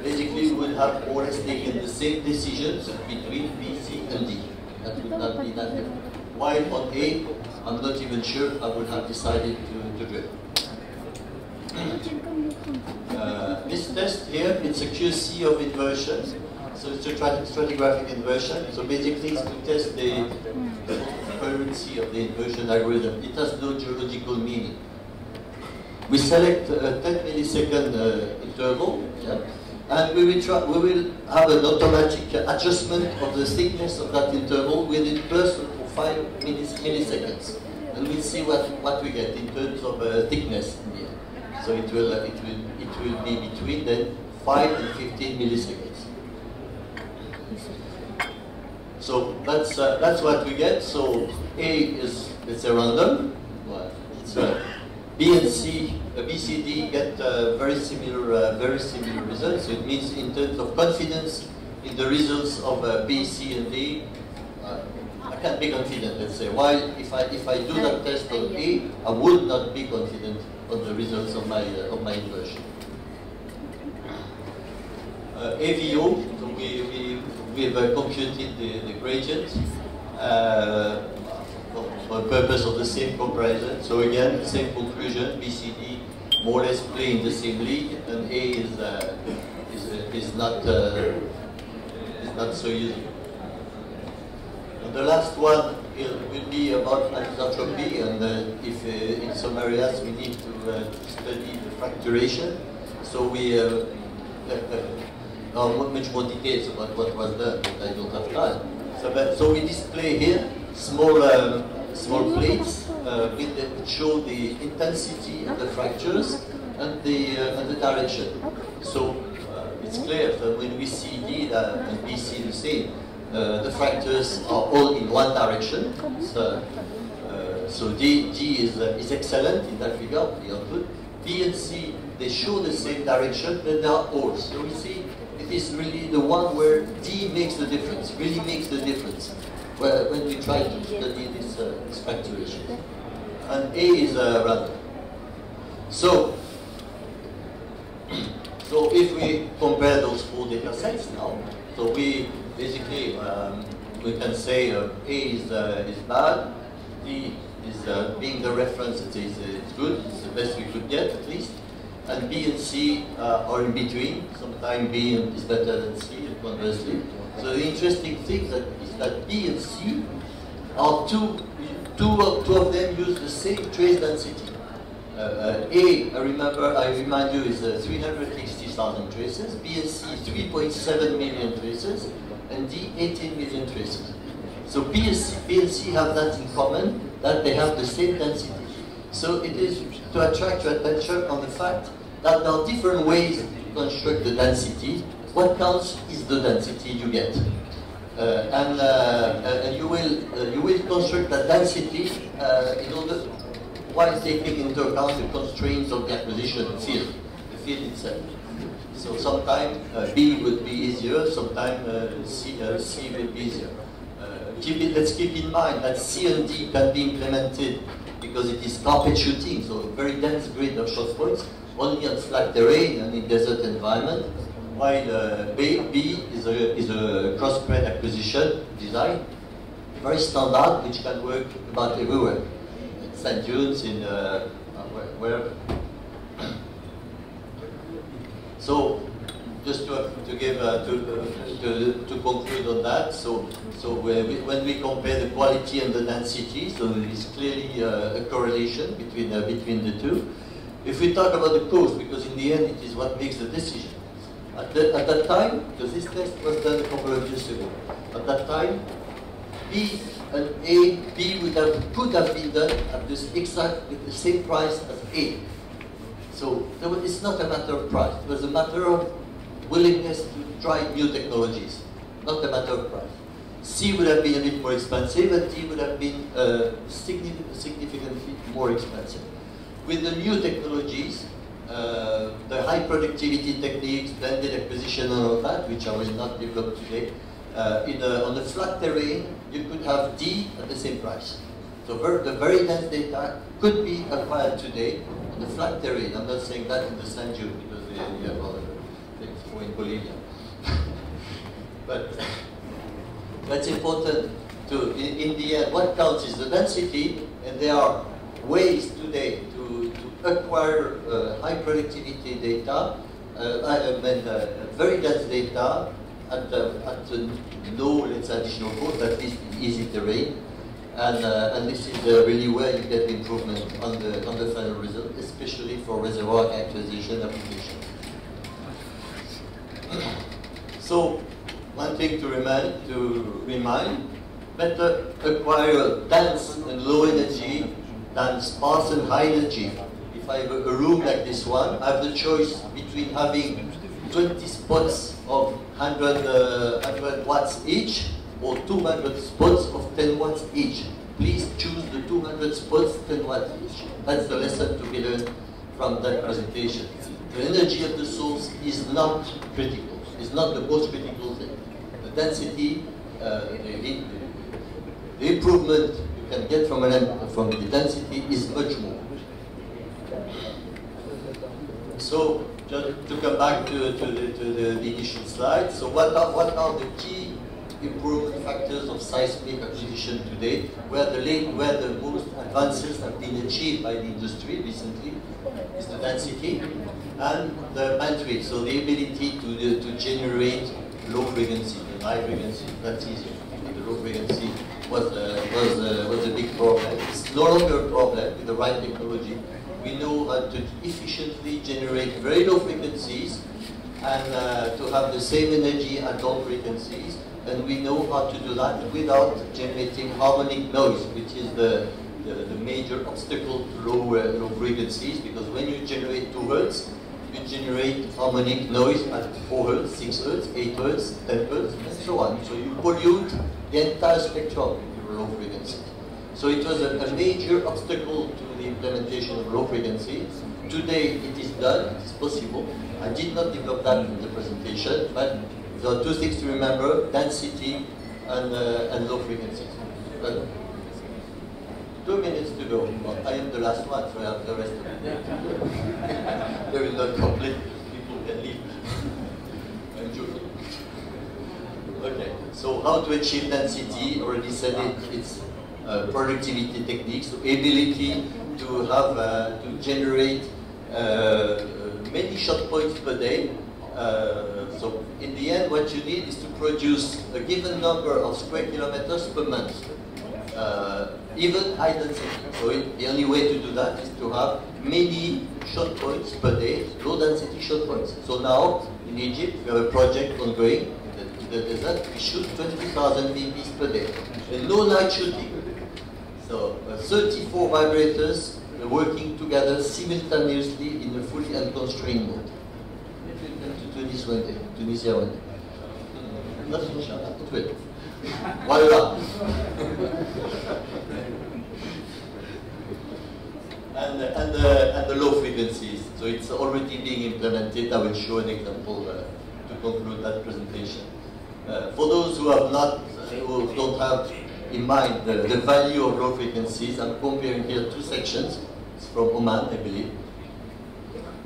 basically we would have more or less taken the same decisions between B, C, and D. That would not be that different. While on A, I'm not even sure I would have decided to drill. This test here, it's a QC of inversion. So it's a stratigraphic inversion. So basically it's to test the coherency of the inversion algorithm. It has no geological meaning. We select a 10 millisecond interval, yeah, and we will have an automatic adjustment of the thickness of that interval within plus or 5 milliseconds, and we'll see what we get in terms of thickness in the end. So it will be between then 5 and 15 milliseconds. So that's what we get. So A is it's a random. Well, it's B and C, B, C, D get very similar results. So it means in terms of confidence in the results of B, C, and D, I can't be confident. Let's say. While if I do that test on A, I would not be confident on the results of my inversion. AVO, so we've computed the gradient for the purpose of the same comparison. So again, the same conclusion, BCD more or less play in the same league, and A is not so useful. And the last one will be about anisotropy, and if in some areas we need to study the fracturation. So we much more details about what was done, but I don't have time. So we display here small plates which show the intensity of the fractures and the direction. So it's clear that when we see D and we see the same, the fractures are all in one direction. So D is excellent in that regard, the output. B and C, they show the same direction, but they are holes. So we see it is really the one where D makes the difference, really makes the difference, when we try to study this fracturation. And A is random. So if we compare those 4 data sets now, so we basically we can say A is bad, D is being the reference, it's good, it's the best we could get at least, and B and C are in between. Sometimes B is better than C, and conversely. So the interesting thing is that B and C are two of them use the same trace density. A, I remind you, is 360,000 traces. B and C is 3.7 million traces, and D 18 million traces. So B and C have that in common, that they have the same density. So it is to attract your attention on the fact that there are different ways to construct the density. What counts is the density you get, and you will construct that density in order, while taking into account the constraints of the acquisition field, the field itself. So sometimes B would be easier, sometimes C will be easier. Let's keep in mind that C and D can be implemented because it is carpet shooting, so a very dense grid of shot points, only on flat terrain and in desert environment, while B is a cross-spread acquisition design, very standard, which can work about everywhere, in sand dunes, in wherever. So, just to give to conclude on that, so when we compare the quality and the density, so there is clearly a correlation between the two. If we talk about the cost, because in the end it is what makes the decision. At that time, because this test was done a couple of years ago, at that time, B and A, B could have been done at the same price as A. So it's not a matter of price. It was a matter of willingness to try new technologies, not a matter of price. C would have been a bit more expensive, and D would have been significantly more expensive. With the new technologies, the high productivity techniques, blended acquisition and all that, which I will not develop today, on the flat terrain, you could have D at the same price. So the very dense data could be acquired today on the flat terrain. I'm not saying that in the sand dune, because we have other things in Bolivia. But that's important to, in the end, what counts is the density, and there are ways today to acquire high productivity data, very dense data at low, let's say, additional cost, at least in easy terrain. And this is really where you get the improvement on the final result, especially for reservoir characterization application. So, one thing to remind, better acquire dense and low energy than sparse and high energy. If I have a room like this one, I have the choice between having 20 spots of 100 watts each or 200 spots of 10 watts each. Please choose the 200 spots, 10 watts each. That's the lesson to be learned from that presentation. The energy of the source is not critical. It's not the most critical thing. The density, the improvement you can get from the density is much more. So, just to come back to the initial slide, so what are the key improvement factors of seismic acquisition today, where the most advances have been achieved by the industry recently, is the density and the bandwidth, so the ability to generate low frequency and high frequency. That's easier. The low frequency was a big problem. It's no longer a problem with the right technology. We know how to efficiently generate very low frequencies and to have the same energy at all frequencies, and we know how to do that without generating harmonic noise, which is the major obstacle to low frequencies, because when you generate 2 Hertz, you generate harmonic noise at 4 Hertz, 6 Hertz, 8 Hertz, 10 Hertz, and so on. So you pollute the entire spectrum with low frequency. So it was a major obstacle to the implementation of low frequency. Today it is done, it is possible. I did not develop that in the presentation, but there are 2 things to remember: density and low frequencies. But 2 minutes to go. Well, I am the last one, so I have the rest of the day. They will not complete. People can leave. I'm joking. Okay, so how to achieve density? Already said it. It's productivity techniques, so ability to have to generate many shot points per day. So in the end, what you need is to produce a given number of square kilometers per month, even high density. So the only way to do that is to have many shot points per day, low density shot points. So now in Egypt, we have a project ongoing in the desert. We shoot 20,000 VPs per day, and no night shooting. So 34 vibrators working together simultaneously in a fully unconstrained mode. Tunisia one day. Not inshallah, it will. Voila. and the low frequencies. So it's already being implemented. I will show an example to conclude that presentation. For those who don't have in mind the value of low frequencies, I'm comparing here 2 sections. It's from Oman, I believe.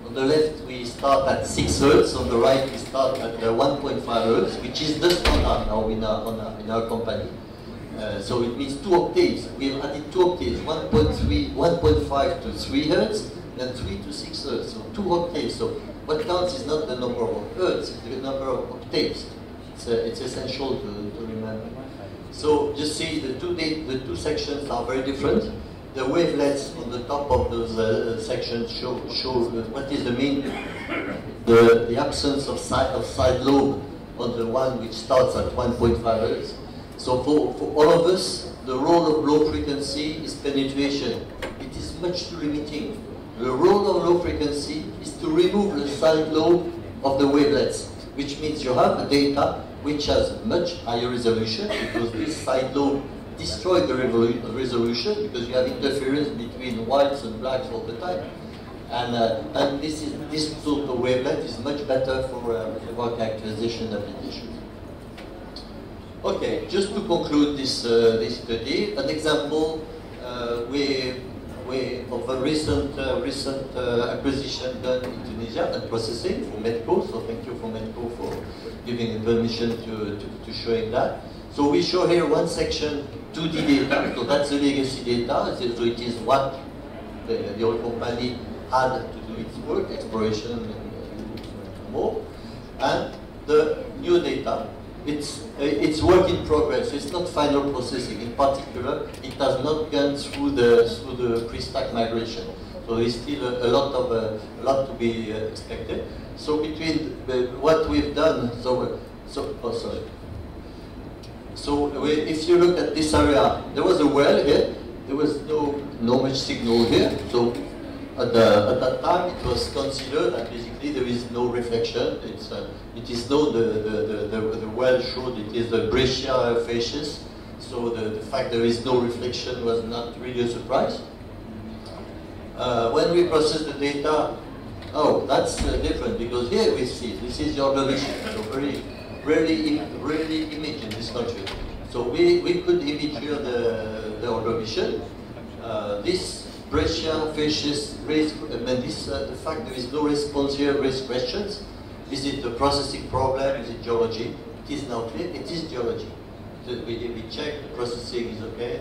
On the left, we start at 6 Hertz. On the right, we start at 1.5 Hertz, which is the standard now in our company. So it means 2 octaves. We've added 2 octaves, 1.5 to 3 Hertz, and 3 to 6 Hertz. So 2 octaves. So what counts is not the number of Hertz, it's the number of octaves. It's essential to remember. So just see the 2 sections are very different. The wavelets on the top of those sections show what is the mean, the absence of side lobe on the one which starts at 1.5 Hertz. So for all of us, the role of low frequency is penetration. It is much too limiting. The role of low frequency is to remove the side lobe of the wavelets, which means you have a data which has much higher resolution, because this side lobe destroy the resolution, because you have interference between whites and blacks all the time, and this sort of wavelength is much better for reservoir characterization applications. Okay, just to conclude this study, an example of a recent acquisition done in Tunisia and processing for Medco. So thank you for Medco for giving the permission to showing that. So we show here one section 2D data, so that's the legacy data, so it is what the old company had to do its work, exploration and more. And the new data, it's work in progress. It's not final processing. In particular, it has not gone through the pre-stack migration. So there's still a lot to be expected. So between what we've done, if you look at this area, there was a well here. There was no much signal here. So at that time, it was considered that basically there is no reflection. It is known the well showed it is the breccia facies. So the fact there is no reflection was not really a surprise. When we process the data, that's different, because here we see this is your observation. So very rarely image in this country. So we could image here the observation. This breccia facies the fact there is no response here raise questions. Is it a processing problem? Is it geology? It is now clear. It is geology. We check the processing is okay.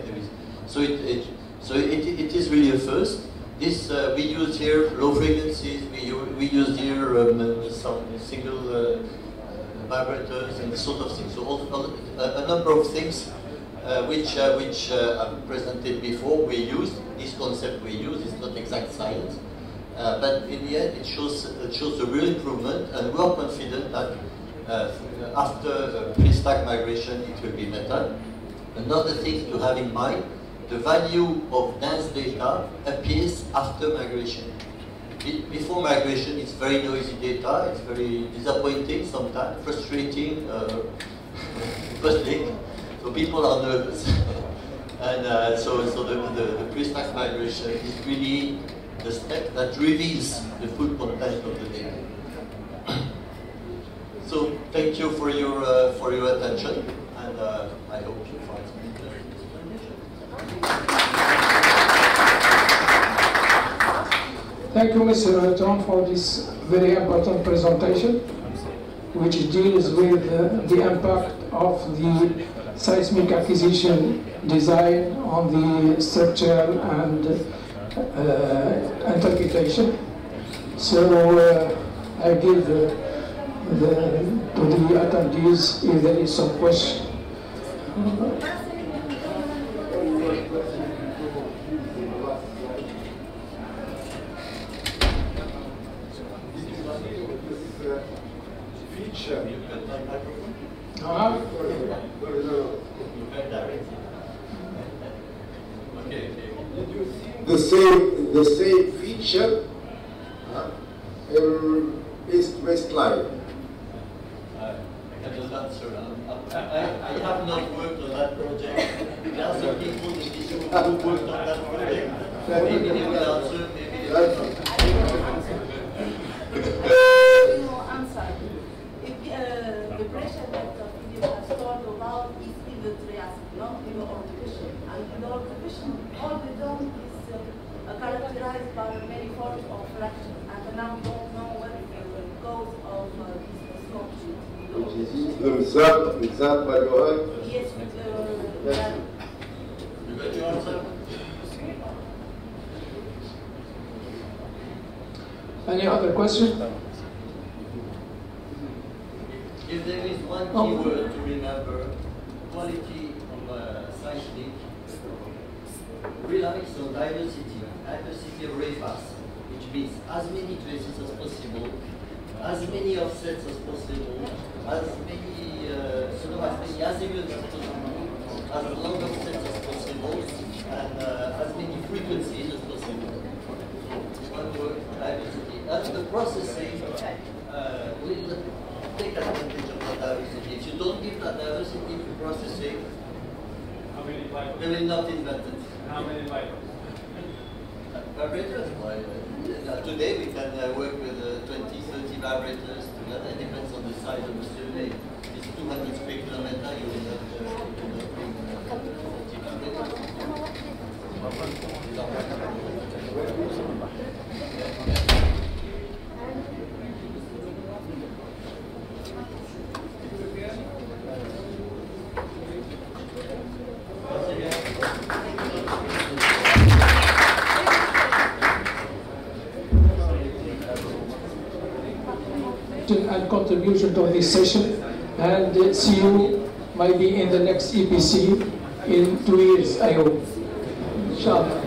It is really a first. This we use here low frequencies. We use here some single vibrators and this sort of things. So a number of things which I've presented before. We use this concept. We use. It's not exact science, but in the end, it shows a real improvement, and we are confident that after pre-stack migration, it will be better. Another thing to have in mind: the value of dense data appears after migration. Before migration, it's very noisy data, it's very disappointing sometimes, frustrating, puzzling. So people are nervous. And so the pre-stack migration is really the step that reveals the full content of the data. So thank you for your attention, and I hope you find some interesting explanation. Thank you, Mr. Bertrand, for this very important presentation, which deals with the impact of the seismic acquisition design on the structure and interpretation. So I give to the attendees if there is some question. The same feature in east-west line. I cannot answer. I have not worked on that project. There are some people in this room who worked on that project. Maybe they will answer, maybe they will not. No answer. If the pressure that Philip has talked about is in the Triassic, not in the Ordovician. And in the Ordovician, all the dome is characterized by many forms of fracture. And now we don't know what is the cause of this sculpture. Which is the by your eye? Yes, You got your answer? Any other question? If there is one keyword to remember, quality of seismic relies on diversity of ray paths, which means as many traces as possible, as many offsets as possible, as many azimuths as possible, as long offsets as possible, and as many frequencies as possible. So one word, diversity. And the processing will take advantage of that diversity. If you don't give that diversity to processing, they will not invent it. How many vibrators? Today we can work with 20, 30 vibrators together. It depends on the size of the survey. If it's 200 square kilometers, you will not bring 40 vibrators. And contribution to this session. and see you maybe in the next EPC in 2 years, I hope. Inshallah.